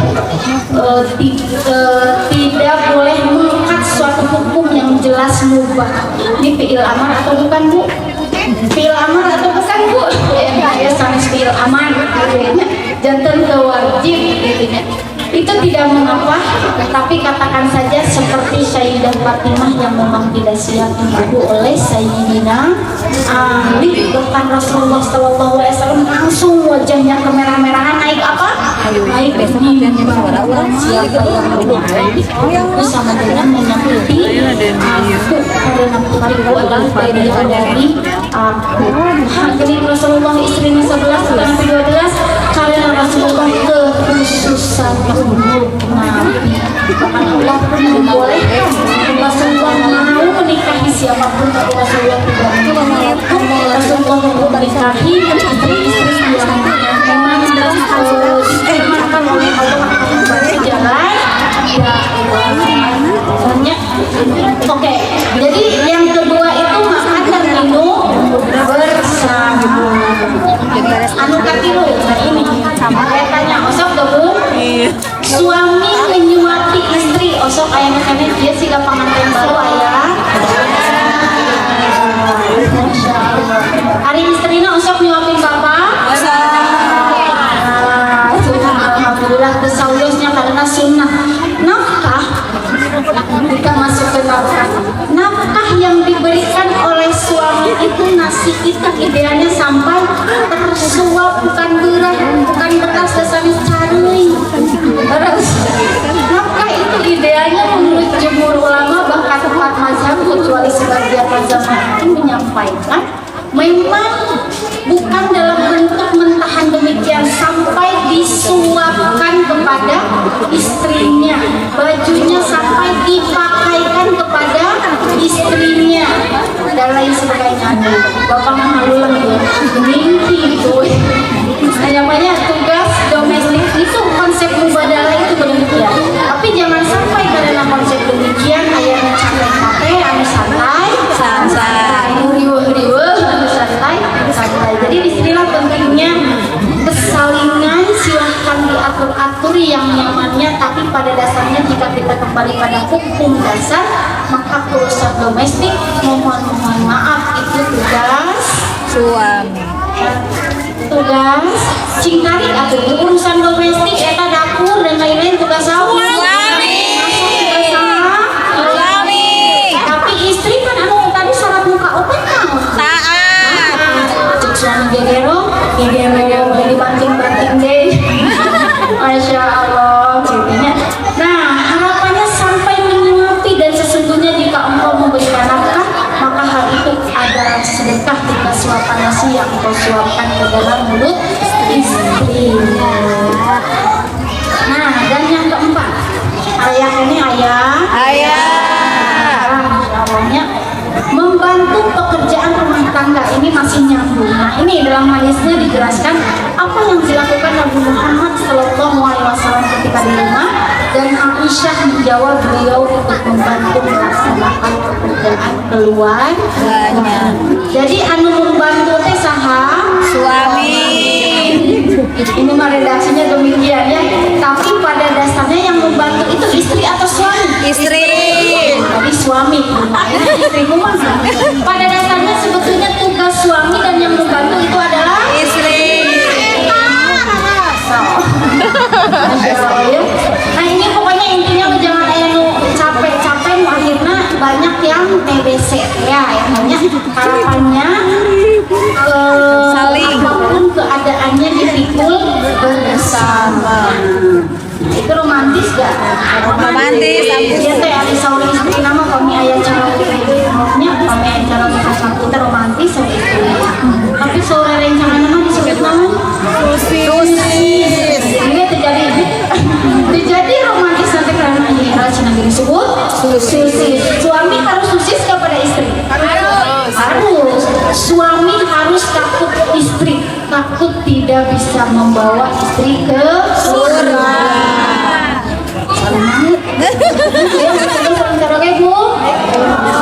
tidak boleh mengangkat suatu hukum yang jelas mubah. Ini fi'il amar atau bukan, Bu? Fi'il amar atau bukan, Bu? Ya, sanes fi'il amar gitu. Jantan kewajib gitu. Itu tidak mengapa, tapi katakan saja seperti Sayyidah Fatimah yang memang tidak siap dibunuh oleh Sayyidina Ali. Bahkan Rasulullah SAW langsung wajahnya kemerah-merahan, naik apa? Naik mimbar. Siapa yang membunuh sama dengan menyakiti aku, karena aku adalah bagian dari aku. Jadi Rasulullah istrinya 11 sampai 12 karena Rasulullah kekhususan Nabi. Bahkan Allah pun membolehkan Rasulullah mau menikahi siapapun, tapi Rasulullah tidak mau. Rasulullah mau menikahi istri-istri yang memang diperintahkan oleh Allah untuk jalan banyak. Oke, jadi yang kedua itu makan dan minum bersama. Anu katilu, nah ini saya tanya osok gabung. Suami menyuapi istri, osok ayah kene dia sih pengantin baru ayah. Masya Allah. Hari istrinya osok nyuapin bapak. Alhamdulillah kesawiosnya karena sunnah. Nafkah kita masuk ke nafkah yang diberikan oleh suami itu, nasi kita idealnya sampai tersuap, bukan berat, bukan beras dasarnya cari beras. Nafkah itu idealnya menurut jumhur ulama, bahkan 4 mazhab kecuali sebagian mazhab itu menyampaikan memang bukan dalam bentuk mentahan demikian, sampai disuapkan kepada istrinya, bajunya sampai dipakaikan kepada istrinya dan lain sebagainya. Bapak malu ya, mimpi itu. Namanya tugas domestik itu konsep mubadalah itu demikian. Tapi jangan sampai karena konsep demikian ayahnya capek-capek, anu santai, riuh-riuh, anu santai. Jadi disinilah pentingnya kesalingan, silahkan diatur-atur yang nyamannya, tapi pada dasarnya jika kita kembali pada hukum dasar, maka urusan domestik mohon maaf itu tugas Suami. tugas cingkari atau urusan domestik eta dapur dan lain-lain tugas suami. Tapi istri kan anu tadi syarat muka open kan? Suami gegero dibanting-banting deh. Masya Allah gitu. Nah, harapannya sampai menyuapi, dan sesungguhnya jika engkau memberikan nafkah, maka hal itu adalah sedekah jika suapan nasi yang engkau suapkan ke dalam mulut istri. Nah, dan yang keempat, ayah ini awalnya membantu pekerjaan rumah tangga. Ini masih nyambung. Nah, ini dalam hadisnya dijelaskan apa yang dilakukan Nabi Muhammad SAW ketika di rumah, dan Aisyah menjawab beliau untuk membantu melaksanakan pekerjaan keluarga. Jadi anu membantu teh saha? Suami. Ini mah redaksinya demikian ya. Tapi pada dasarnya yang membantu itu istri atau suami? Istri. Jadi suami. Istri rumah. Pada dasarnya sebetulnya tugas suami, dan yang membantu itu adalah istri. Nah ini pokoknya intinya jangan capek-capek, akhirnya banyak yang TBC ya, hanya harapannya apapun keadaannya dipikul bersama. Itu romantis gak? Romantis. Dia teh ada sauri istri nama kami ayah calon maksudnya kami ayah calon pasangan kita romantis sama istri. Tapi sore rencana nama disebut nama ini terjadi romantis nanti karena ini Cina disebut susi. Suami harus susis kepada istri. Harus. Suami harus takut istri, takut tidak bisa membawa istri ke surga.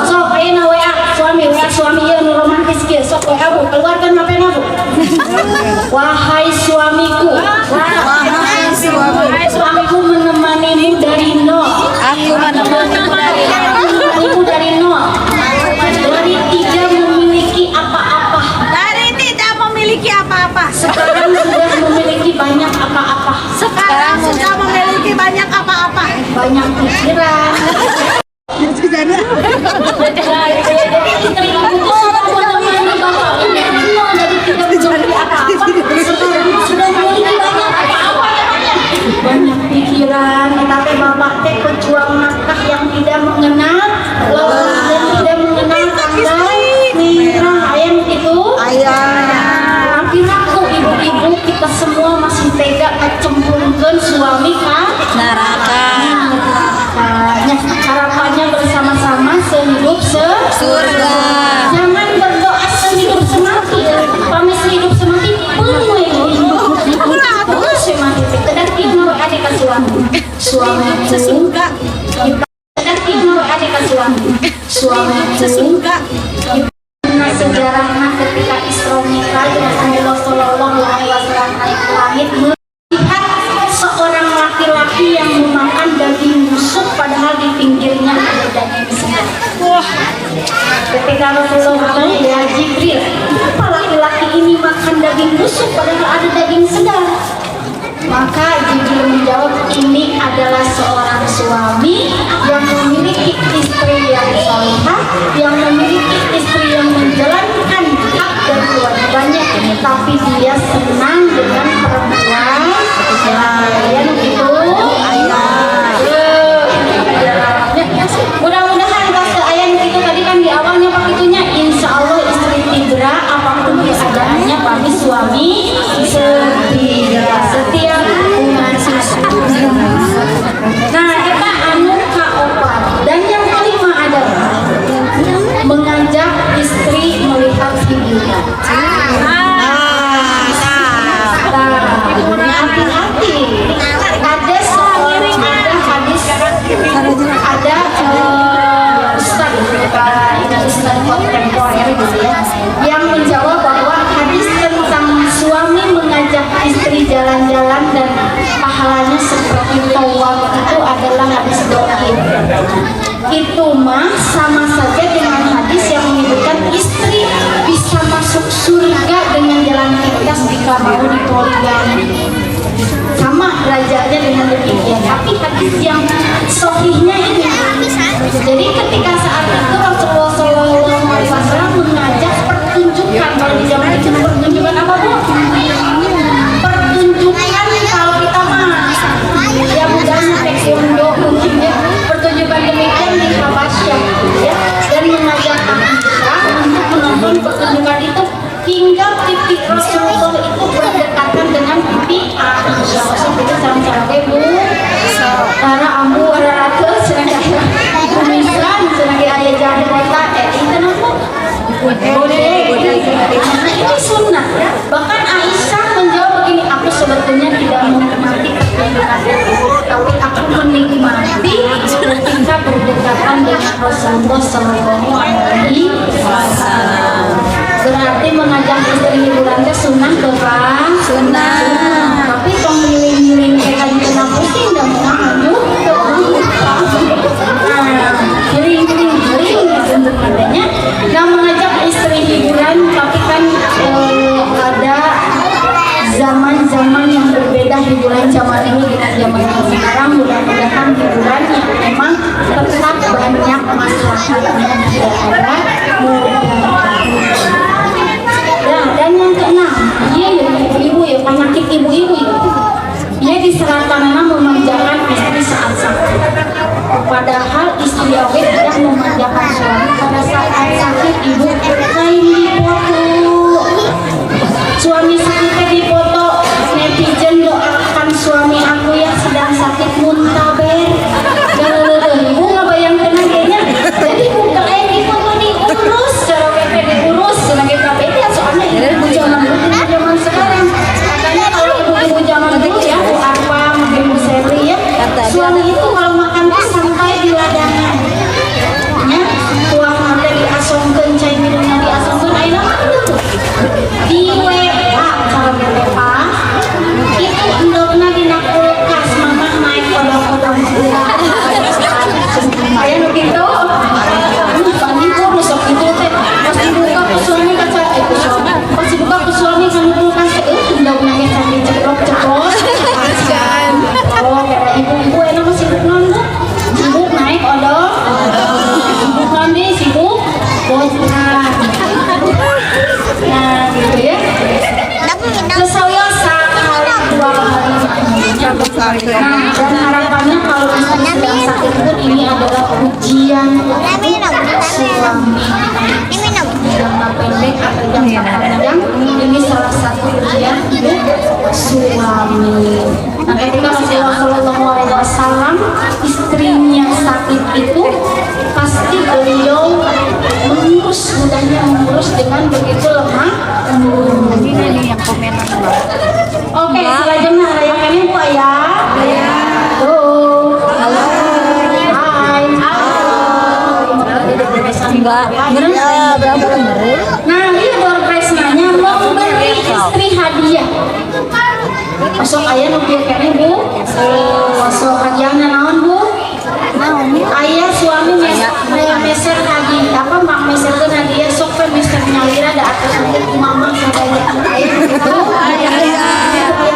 So, kayak WA suami ya romantis guys. Besok WA Bu, keluarkan HP Bu. Wahai suamiku, aku menemanimu dari nol. Aku Menemanimu dari nol. Dari tidak memiliki apa-apa. Dari tidak memiliki apa-apa. Sekarang sudah memiliki banyak apa-apa. Sekarang sudah memiliki banyak apa-apa. Banyak pikiran. Istriku itu sudah menemani bapak dari nol, dari tidak memiliki apa-apa. Sekarang sudah memiliki banyak apa-apa. Banyak pikiran, tetapi bapak teh pejuang nafkah yang tidak mengenal lelah dan tidak mengenal tanggal merah. Ayam itu. Tapi aku ibu-ibu kita semua masih tega ngecemplungkeun suami ka Neraka. Harapannya bersama-sama sehidup Surga. Jangan berdoa sehidup semati. Pami sehidup semati semati. Tidak tinggal adik ke suami sesuka. Tidak tinggal adik ke suami sesuka. Sejarahnya ketika Isra Mi'raj Rasulullah Shallallahu Alaihi Wasallam naik ke langit melihat seorang laki-laki yang memakan daging busuk padahal di pinggirnya ada daging segar. Ketika Rasulullah bertanya, ya Jibril, kenapa laki-laki ini makan daging busuk padahal ada daging segar? Maka Jibril menjawab, ini adalah seorang suami yang memiliki istri yang salihah, yang memiliki istri yang menjalankan hak dan kewajibannya, tapi dia senang dengan perempuan lain gitu. Mudah-mudahan pas ayat itu tadi kan di awalnya Pak itunya, insya Allah istri tidra apapun keadaannya kami suami setiap hubungan Nah, kita anu kaopat. Dan yang kelima adalah mengajak istri melihat hiburan. Hati-hati. Ada seorang hadis, ada ustaz kontemporer gitu ya, yang menjawab bahwa hadis tentang suami mengajak istri jalan-jalan dan pahalanya seperti tawaf itu adalah hadis dhaif. Itu mah sama saja dengan hadis yang menyebutkan istri bisa masuk surga dengan jalan pintas jika mau dipoligami. Sama derajatnya dengan demikian. Tapi hadis yang sahihnya ini, jadi ketika saat itu Rasulullah SAW mengajak pertunjukan. Kalau di zaman itu pertunjukan apa Bu? Pertunjukan kalau kita mah ya mudahnya taekwondo mungkin ya, pertunjukan demikian di Habasyah ya, dan mengajak kita untuk menonton pertunjukan itu hingga pipi Rasulullah itu berdekatan dengan pipi Aisyah. Kita sama-sama Bu. Karena ambu ada ratu senang kumisan senang ayah jadi kota itu nama Bode. Itu sunnah. Bahkan Aisyah menjawab begini, aku sebetulnya tidak menikmati pertunjukan itu, tapi aku menikmati ketika berdekatan dengan Rasulullah Sallallahu Alaihi Wasallam. Berarti mengajak istri hiburan itu sunnah bukan? Sunnah. Tapi pemiling-miling kayak kena pusing dan menanggung. Giring untuk adanya. Nah, mengajak istri hiburan, tapi kan ada zaman-zaman yang berbeda hiburan zaman dulu dengan zaman sekarang. Mudah-mudahan hiburan yang memang tetap banyak masyarakat yang tidak ada. Nah, dan yang keenam, iya ya ibu-ibu ya, penyakit ibu-ibu ya. Dia diserahkan memanjakan istri saat sakit. Padahal istri awet tidak memanjakan suami pada saat sakit. Ibu lain dipoto, suami sakitnya dipoto, netizen doakan suami aku yang sedang sakit muntaber. Ibu nggak bayangkan kayaknya. Jadi bukan dipoto diurus, cara PP diurus, sebagai KPI soalnya ibu zaman dulu zaman sekarang. Makanya kalau ibu zaman dulu ya, Bu Arwam, Ibu Seri ya, suami itu kalau makan tuh sampai di ladangan. Ya, tuang Nah, dan harapannya kalau misalnya sedang sakit pun ini adalah ujian suami. Jangka pendek atau jangka panjang, ini salah satu ujian hidup suami. Nah, ketika Rasulullah SAW istrinya sakit itu, pasti beliau mudahnya mengurus dengan begitu lemah. Oke, selanjutnya rayakannya Bu ya. Tuh. Halo. Hai. Nah, ini door prize-nya memberi istri hadiah. Masuk ayah nu kene Bu. Masuk hadiahnya naon Bu? Ayah suami meser hadiah apa mak meserkeun hadiah sok pe meser nyalira da atas untuk mama sadaya. Ayah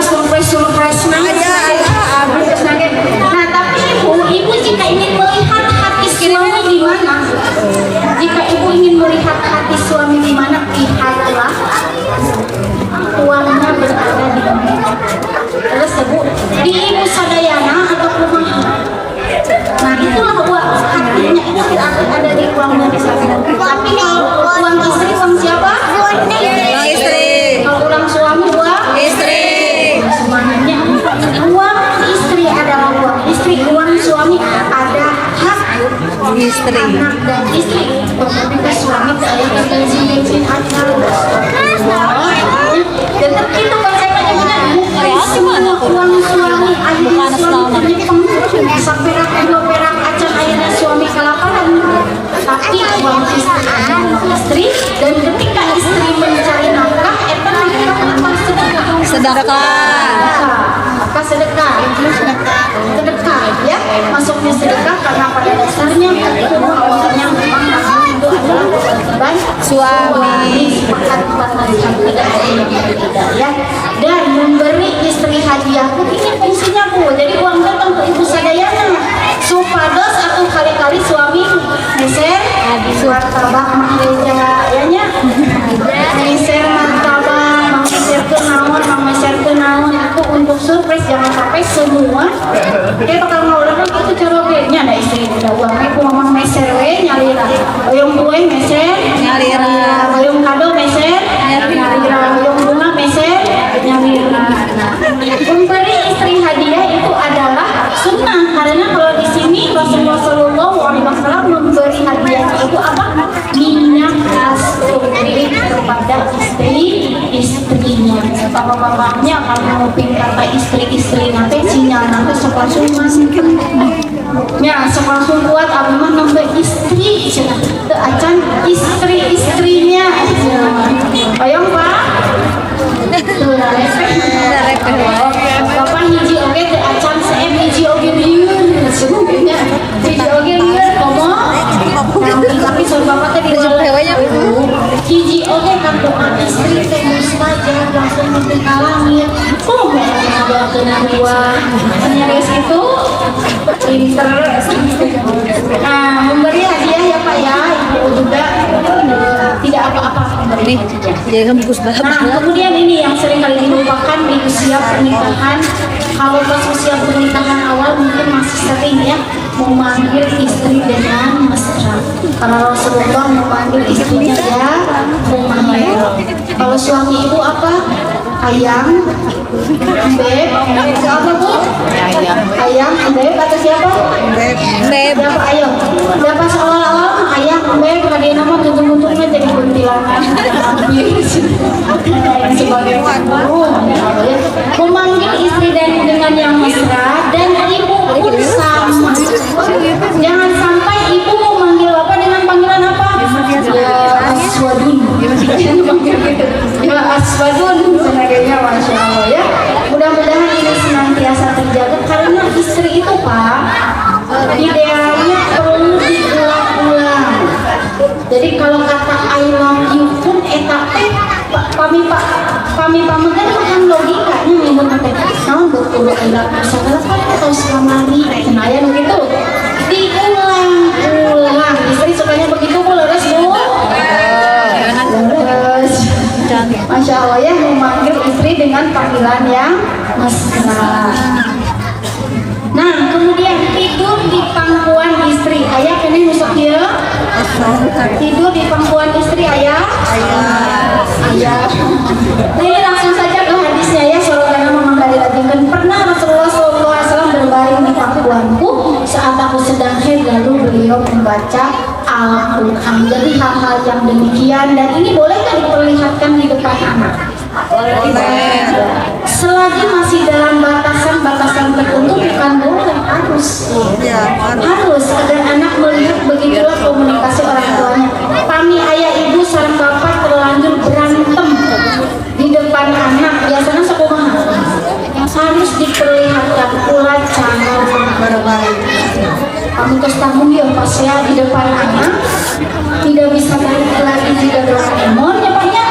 surprise nah. Nah, tapi ibu jika ingin melihat hati suami di mana? Jika ibu ingin melihat hati suami di mana, lihatlah uangnya berada di mana. Terus Bu, di ibu sadayana atau kumaha? Nah, itulah uang hatinya itu tidak akan ada di uangnya di sana. Tapi kalau uang istri, uang siapa? Uang istri. Kalau uang suami, uang Istri. semuanya. Uang istri adalah uang istri, uang suami ada hak Istri. anak dan istri. Ketika suami tidak ada bensin acar. Tetap itu bacakan bukan semua uang suami, akhirnya suami menyepeng saperak dua perak acar akhirnya suami kelaparan. Tapi uang istri adalah istri, dan ketika istri mencari nafkah, eta nafkah apa Sedekah. maka sedekah ya, masuknya sedekah karena pada dasarnya itu uangnya memang itu adalah kewajiban Suami. tidak ya. Dan memberi istri hadiah pun ini fungsinya Bu, jadi uang datang ke ibu sadayana supados atau kali-kali suami meser martabak mahreja ya nya meser martabak meser ke naon itu untuk surprise, jangan sampai semua kayak bakal ngaulah itu cara nya ada istri udah uangnya ku mamang meser we nyalira oyong kue meser Nyalira. oyong kado meser nyalira oyong bunga meser nyalira. Memberi istri hadiah itu adalah sunnah, karena kalau di sini Rasulullah SAW memberi hadiah itu apa? Minyak kasturi kepada istri-istrinya. Bapak-bapaknya kalau nguping kata istri-istri nanti sinyal nanti sekolah sumas ya sekolah kuat abis mah nambah istri cenah teu acan istri-istrinya bayang Pak tuh repeh Bapak hiji oge teu acan seem hiji oge lieur sebenarnya hiji oge lieur komo tapi soal Bapak teh diwala hiji oge kan doa istri teh mustajab langsung mungkin ka langit kok ngadoakeun dua nyaris itu pinter. Nah, memberi hadiah ya Pak ya, ibu juga tidak apa-apa memberi hadiah. Jangan bungkus banget. Nah, kemudian ini yang sering kali dilupakan di usia pernikahan. Kalau pas usia pernikahan awal mungkin masih sering ya memanggil istri dengan mesra. Karena Rasulullah memanggil istrinya ya Umayyah. Kalau suami ibu apa? Ayang, beb, siapa Bu? Ayang, beb atau siapa? Beb. Siapa ayo? Udah pas awal-awal ayang, beb, kadang nama tutup-tutupnya jadi kuntilanak. Sebagai guru, memanggil istri dengan yang mesra, dan ibu pun sama. Jangan sampai ibu memanggil bapak dengan panggilan apa? Ya Aswadun. Ya Aswadun. Sebagainya, Masya Allah ya. Mudah-mudahan ini senantiasa terjaga, karena istri itu Pak idealnya perlu diulang-ulang. Jadi kalau kata I love you pun eta kami pamegan kan logikanya nyebut teh naon betul I love you segala kan atau selamari cenaya begitu diulang-ulang. Istri sukanya begitu Bu, leres Bu? Leres. Masya Allah ya, memanggil istri dengan panggilan yang mesra. tidur di pangkuan istri. Ayah kena nusuk dia. Tidur di pangkuan istri ayah. Ayah. Nah ini langsung saja ke hadisnya ya. Saudara memang dilanjutkan. Pernah Rasulullah SAW berbaring di pangkuanku saat aku sedang haid, lalu beliau membaca Al-Quran. Jadi hal-hal yang demikian, dan ini boleh nggak diperlihatkan di depan anak? Selagi masih dalam batasan-batasan tertentu, bukan boleh, harus agar anak melihat begitulah komunikasi orang tuanya. Kami ayah ibu sareng bapak terlanjur berantem di depan anak, biasanya sekumaha harus diperlihatkan pula cara berbaik. Kamu terus tanggung ya pas ya di depan anak, tidak bisa balik lagi jika Doraemon ya Pak ya.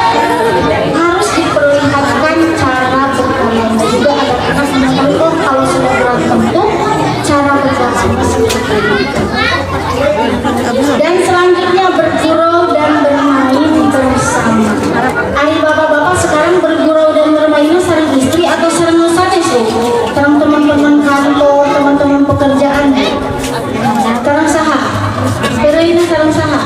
Harus diperlihatkan cara berkelahi juga agar anak mengetahui oh kalau sudah berantem tuh cara berkelahi seperti itu. Dan selanjutnya bergurau dan bermain bersama. Ari bapak-bapak sekarang bergurau dan bermainnya sareng istri atau sareng nusanes sih? Sareng teman-teman kantor, teman-teman pekerjaan. Sareng saha? Bereina sareng saha?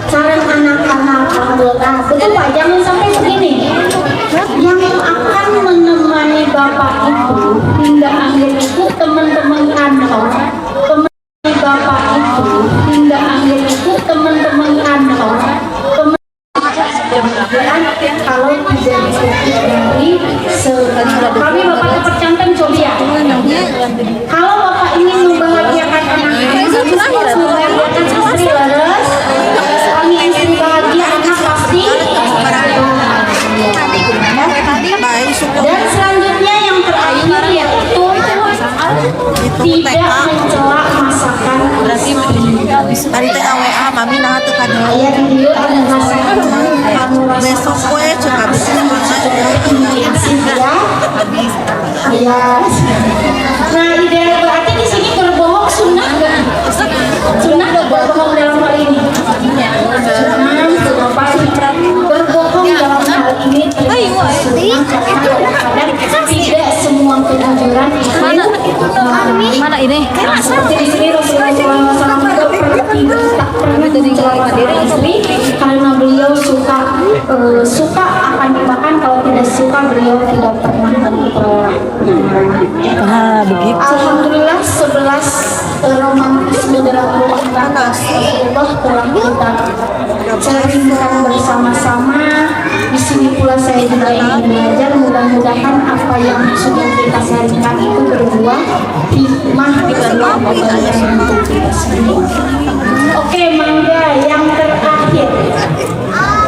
Sareng anak-anak anggota. Betul Pak, jangan sampai begini. Yang akan menemani bapak itu hingga akhir itu teman-teman kantor. Bapak itu hingga akhir itu teman-teman kantor. Kalau tidak diikuti dari kami bapak kepercantan coba ya. Kalau bapak ingin membahagiakan anak membahagiakan istri laras, kami istri bahagia anak pasti. Dan selanjutnya yang terakhir yaitu tidak mencela masakan istri. Tante AWA mami nah teu kan. Ayah di dia ada masakan Besok kue juga bisa ya. Ayah. Nah, ideal berarti di sini berbohong sunnah nggak? Sunnah nggak berbohong dalam hal ini? Sunnah, kenapa berbohong dalam hal ini terlihat sunnah karena kadang tidak semua kejujuran itu Mana ini? seperti di sini Rasulullah SAW juga tak pernah mencela istri karena beliau suka akan dimakan, kalau tidak suka beliau tidak pernah menolak. Alhamdulillah 11 romantisme dalam rumah tangga Allah telah kita sharingkan bersama-sama. Di sini pula saya juga ingin belajar, mudah-mudahan apa yang sudah kita sharingkan itu berbuah hikmah dalam kebaikan untuk kita semua. Oke, mangga yang terakhir.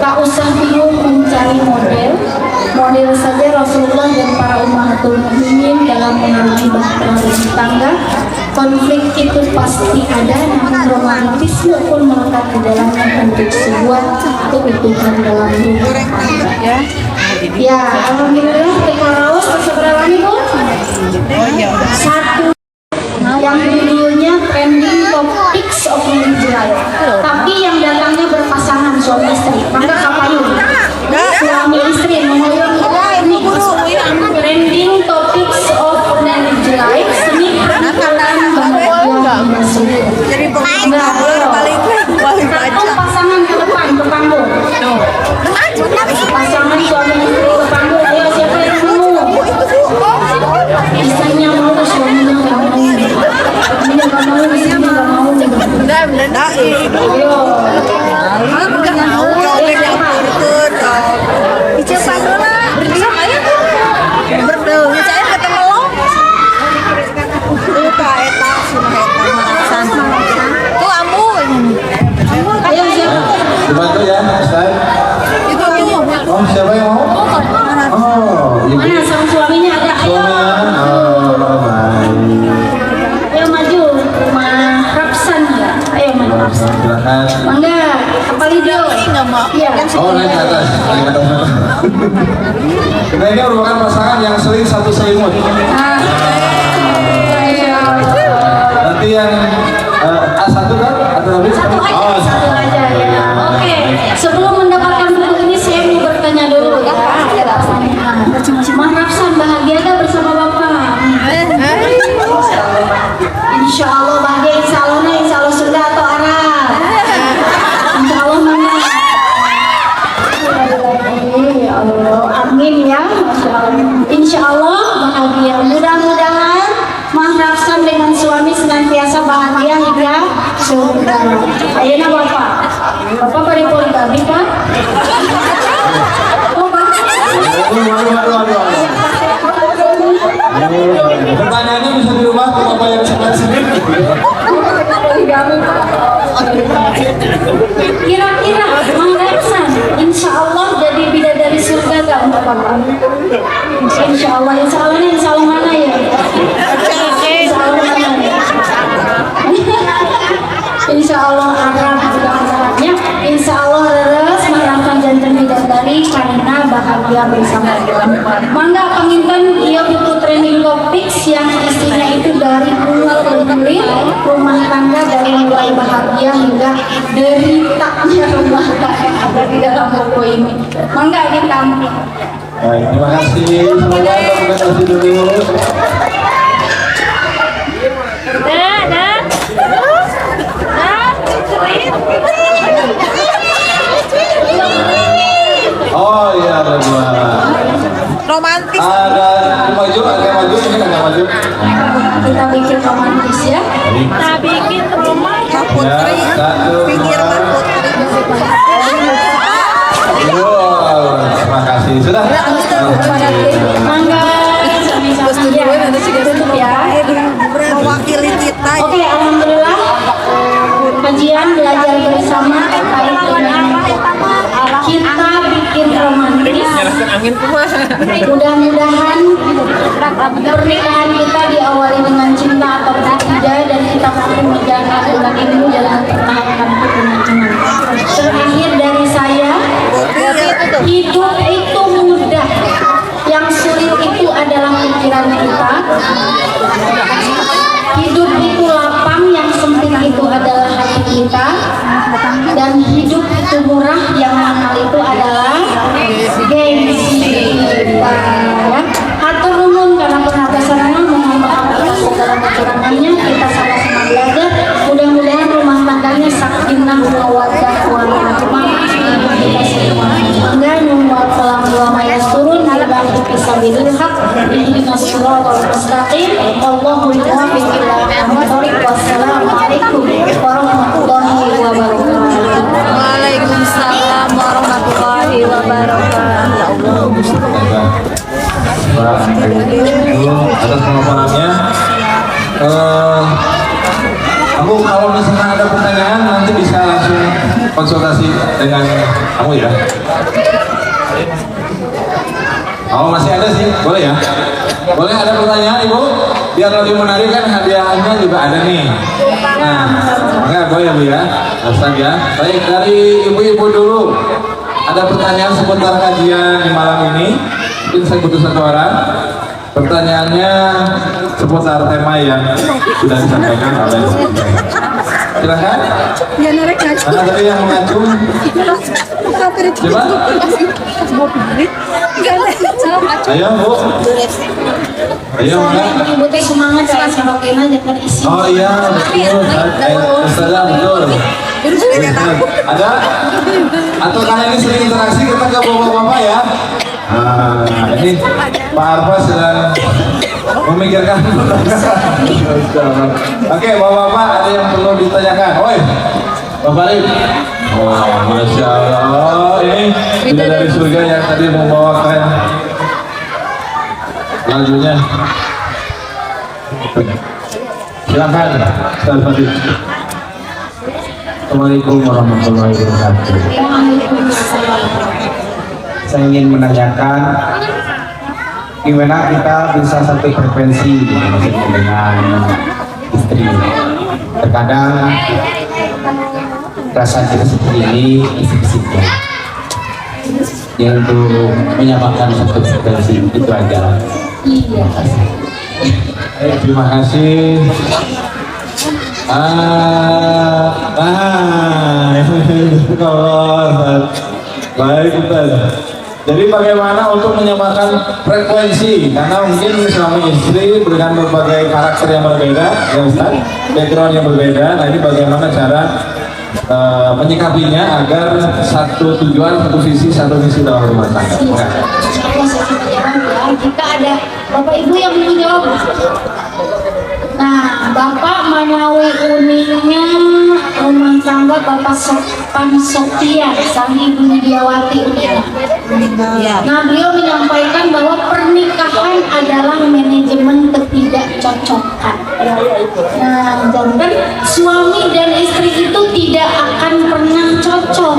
Tak usah bingung mencari model saja Rasulullah dan para ummahatul mukminin dalam menangani bahtera rumah tangga. Konflik itu pasti ada, namun romantisme pun melekat di dalamnya untuk sebuah keutuhan dalam rumah tangga. Ya, alhamdulillah tekaraos berseberapa nih Bu? Satu yang judulnya trending topics of marriage life, tapi yang datangnya berpasangan suami istri. Maka kapayun suami istri mengoyong ini trending topics of marriage life, seni pernikahan bahagia dan syukur. Satu pasangan ke depan ke panggung. Pasangan suami istri ke panggung. Ayo siapa yang mau? Istrinya mau, suaminya nggak mau. Suaminya nggak mau, istrinya nggak mau. Ayo. Ayo siapa? Dibantu ya, Ustaz. Oh, siapa yang mau? Oh, ibu. Mana sang suaminya ada? Ayo. Ayo maju, Ma Rapsan ya. Ayo Ma Rapsan. Silakan. Mangga, kapal hijau. Iya. Oh, naik ke atas. Nah, ini merupakan pasangan yang sering satu selimut. Nanti yang A1 kan? Atau habis? Satu aja ya. Oke. Sebelum mendapatkan buku ini saya mau bertanya dulu ya. Mas Rapsan bahagia gak bersama Bapak? Allah bahagia. Mudah-mudahan Mahrafsan dengan suami senantiasa bahagia hingga surga. Ayeuna Bapak. Bapak bari poligami Pak? Oh, Bapak. Pertanyaannya bisa di rumah ke Bapak yang sebelah sini. Kira-kira Mahrafsan insya Allah jadi bidadari surga gak Bapak? Insya Allah mana ya? Insya Allah Arab mudah-mudahannya Insya Allah leres merangkang jantan bidadari karena bahagia bersama mangga penginten dia butuh training topics yang isinya itu dari mulai bergulir rumah tangga dari mulai bahagia hingga deritanya rumah tangga yang ada di dalam buku ini mangga kita. Baik, terima kasih. Semoga terima kasih dulu. Oh iya, ada dua. Romantis. Ada maju, agak maju, ini agak maju. Kita bikin romantis ya. Kita bikin rumah Putri, pinggir Putri. Wow, terima kasih. Sudah. Mangga sama-sama ya. Mewakili kita. Oke, alhamdulillah kajian belajar bersama terkait dengan kita bikin romantis. Mudah-mudahan pernikahan kita diawali dengan cinta atau tidak dan kita mampu menjaga dengan ilmu dalam mempertahankan hubungan. Terakhir dari saya, hidup itu mudah. Yang sulit itu adalah pikiran kita. Hidup itu lapang, yang sempit itu adalah hati kita. Dan hidup itu murah, yang mahal itu adalah gengsi kita. Ya. Hatur nuhun karena perhatiannya, mohon maaf atas segala kekurangannya. Kita sama-sama belajar. Mudah-mudahan rumah tangganya sakinah mawaddah warahmah kita semua. Mangga numur pelang dua mayas turun halaman fisabilil haq ihdinas siratal mustaqim. Allahumma muwaffiq ila aqwamit wassalamualaikum warahmatullahi wabarakatuh. Waalaikumsalam warahmatullahi wabarakatuh. Atas pemaparannya. Aku kalau misalnya ada pertanyaan nanti bisa langsung konsultasi dengan kamu ya. Oh masih ada sih, boleh ya? Boleh ada pertanyaan Ibu? Biar lebih menarik kan hadiahnya juga ada nih. Nah, enggak boleh ya Bu ya? Ustaz ya. Baik, dari ibu-ibu dulu. Ada pertanyaan seputar kajian di malam ini. Mungkin saya butuh satu orang. Pertanyaannya seputar tema yang sudah disampaikan oleh silakan. Mana tadi yang mengacu? Coba. Ayo Bu. Ayo Mbak. Ibu teh semangat saya sarokena jangan isi. Oh iya betul. Ustazah betul. Ada? Atau karena ini sering interaksi kita ke bapak-bapak ya? Nah, ini Pak Arfa sedang memikirkan. Oke, bapak-bapak ada yang perlu ditanyakan. Oi, Bapak Rif. Oh, Masya Allah. Ini sudah dari surga yang tadi membawakan lagunya. Silakan, Ustaz Fadil. Assalamualaikum warahmatullahi wabarakatuh. Saya ingin menanyakan gimana kita bisa satu frekuensi dengan istri. Terkadang rasa kita seperti ini isi-isinya. Yang untuk menyamakan satu frekuensi itu aja. Iya. Terima kasih. Baik Ustaz. Jadi bagaimana untuk menyamakan frekuensi? Karena mungkin suami istri dengan berbagai karakter yang berbeda, ya Ustaz, background yang berbeda. Nah ini bagaimana cara menyikapinya agar satu tujuan, satu visi dalam rumah tangga. Insya Allah saya Jika ada Bapak Ibu yang mau jawab. Nah, Bapak menawi uningnya rumah tangga Bapak Sopan Sofian sang Ibu Widiawati Unina. Nah, beliau menyampaikan bahwa pernikahan adalah manajemen ketidakcocokan. Nah, dan suami dan istri itu tidak akan pernah cocok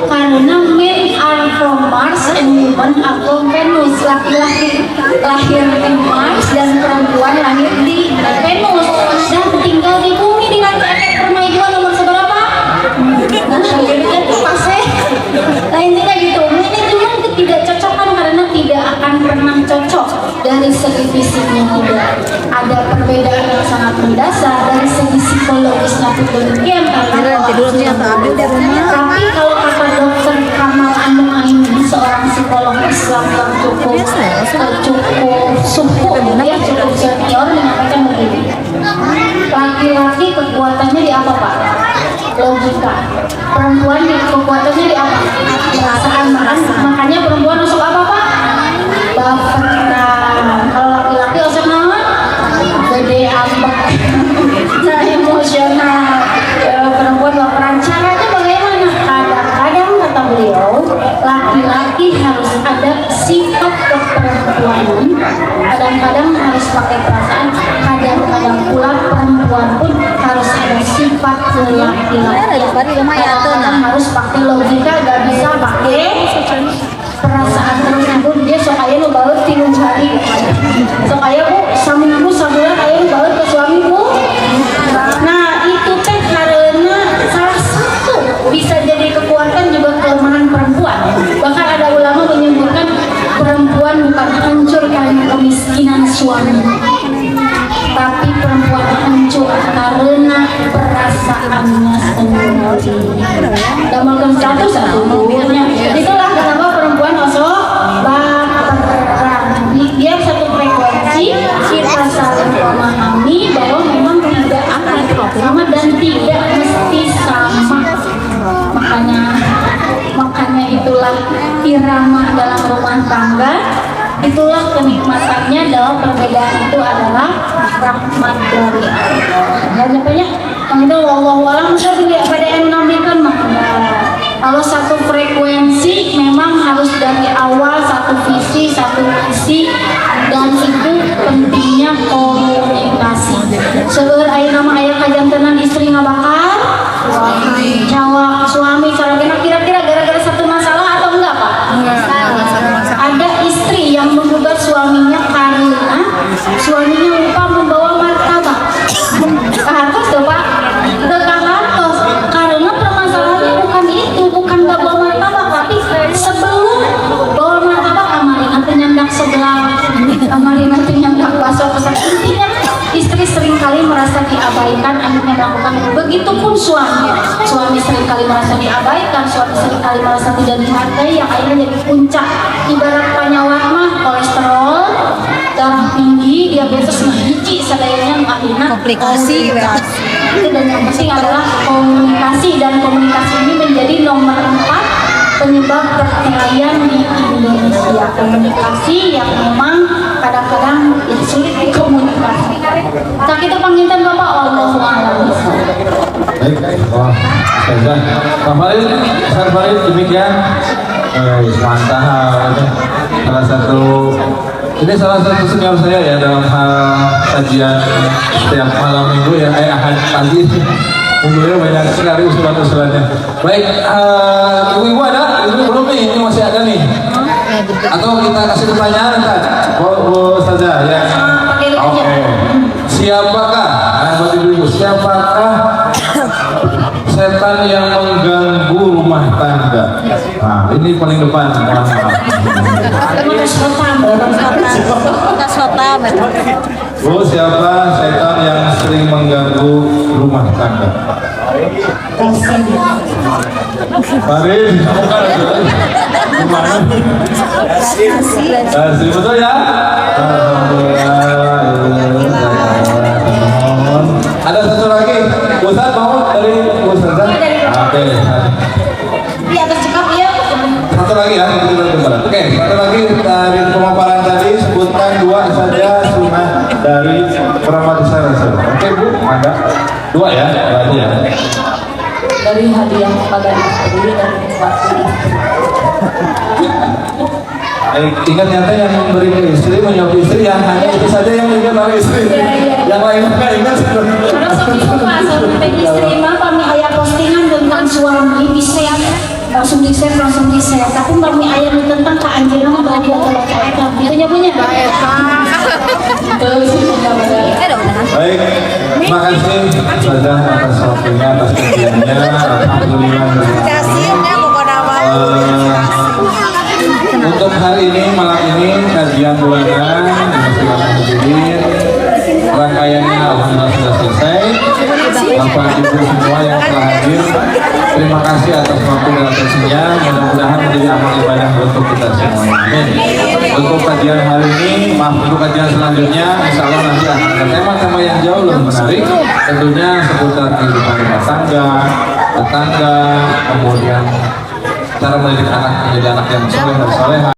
karena men are from Mars and women are from Venus. Laki-laki lahir di Mars dan perempuan lahir di Venus dan tinggal di bumi di rantai efek permainan nomor seberapa? Nah, itu pasti. Nah, intinya gitu. Manajemen ketidakcocokan karena tidak akan pernah cocok dari segi fisiknya tidak ada perbedaan yang sangat mendasar, dari segi psikologisnya pun demikian. Tapi kalau kata dokter Kamal Anung Aini, seorang psikolog Islam yang cukup suku, dia cukup senior, menyampaikan begini: laki-laki kekuatannya di apa, Pak? Logika. Perempuan kekuatannya di apa? Perasaan. Makanya perempuan masuk apa, Pak? Baperan. Kalau laki-laki masuk nama gede ambek. Nah, emosional. Perempuan baperan. Caranya bagaimana? Kadang-kadang kata beliau, laki-laki harus ada sifat keperempuanan, kadang-kadang harus pakai perasaan, kadang-kadang pula perempuan pun harus ada sifat laki-laki. Kadang-kadang harus pakai logika, gak bisa pakai perasaan terus. Ibu dia sok aya nu baut 3 hari, sok aya bu saminggu sabulan aya nu baut ke suami bu. Nah, itu teh karena salah satu bisa jadi kekuatan juga kelemahan perempuan. Bahkan ada ulama menyebutkan perempuan bukan hancur karena kemiskinan suami, tapi perempuan hancur karena perasaannya sendiri. Damalkan status satu mobilnya. Itulah kenapa perempuan masuk baperan. Dia satu frekuensi, kita saling memahami bahwa memang tidak akan sama dan tidak mesti sama. Makanya itulah irama dalam rumah tangga. Itulah kenikmatannya dalam perbedaan itu adalah rahmat dari Allah. Dan banyak yang itu wallahu alam saya juga pada yang menambilkan makna. Kalau satu frekuensi memang harus dari awal satu visi, satu misi, dan itu pentingnya komunikasi. Seueur aya nama aya kajantenan istri ngabakar jawab suami cara kira-kira gara-gara satu masalah atau enggak, Pak? Ada istri yang menggugat suaminya karena suaminya lupa membawa martabak. Kahartos tuh, Pak. Kahartos karena permasalahannya bukan itu, bukan gak bawa martabak, tapi sebelum bawa martabak amalina penyandak sebelah, amalina penyandak bakso pesan. Intinya istri seringkali merasa diabaikan, akhirnya melakukan itu. Begitupun suami seringkali merasa diabaikan, suami seringkali merasa tidak dihargai, yang akhirnya jadi puncak. Ibarat penyawat mah kolesterol, darah tinggi, diabetes mah hiji sadayanya akhirnya komplikasi. Itu dan yang penting adalah komunikasi, dan komunikasi ini menjadi nomor 4 penyebab perceraian di Indonesia. Komunikasi yang memang kadang-kadang sulit dikomunikasi. Tak kita panggilan Bapak Allahu a'lam. Baik, wah, Ustazah. Pak Farid, Ustaz Farid demikian. Mantap. Salah satu senior saya ya dalam hal kajian setiap malam minggu ya, ahad pagi. Umurnya banyak sekali usulan-usulannya. Baik, ibu-ibu ada? Ibu belum nih, ini masih ada nih. Atau kita kasih pertanyaan kan? Bu Ustazah ya. Oke. Siapakah? Buat ibu-ibu, siapakah setan yang mengganggu rumah tangga? Nah, ini paling depan. Bu, siapa setan yang sering mengganggu rumah tangga? Farid, kamu kan gimana? Kasih betul ya? Ada satu lagi, Ustaz mau dari Ustazah? Oke. Di atas cekap ya. Satu lagi ya, kita dengar. Oke, satu lagi dari pemaparan tadi sebut dari Pramati Sarasa. Oke Bu, ada 2 ya, berarti ya. Dari hadiah kepada istri dan waktu Ingat nyata yang memberi ke istri, menyuap istri, yang hanya itu saja yang ingat oleh istri. Yang lain nggak ingat. Kalau sok itu Pak, sok istri mah kami ayah postingan tentang suami bisa langsung di-share. Tapi kami ayah tentang ke anjir mah bawa kalau kayak gitu nya punya. Baik, terima kasih Ustazah atas waktunya, atas kajiannya. Alhamdulillah. Kasihnya bukan apa. Untuk hari ini, malam ini kajian bulanan Muslimat Hadirin rangkaiannya alhamdulillah sudah selesai. Bapak Ibu semua yang telah hadir, terima kasih atas waktu dan atensinya. Mudah-mudahan menjadi amal ibadah untuk kita semuanya. Amin. Untuk kajian hari ini, maaf, untuk kajian selanjutnya, insya Allah nanti akan ada tema-tema yang jauh lebih menarik. Tentunya seputar kehidupan rumah tangga, tetangga, kemudian cara mendidik anak menjadi anak yang soleh dan soleha.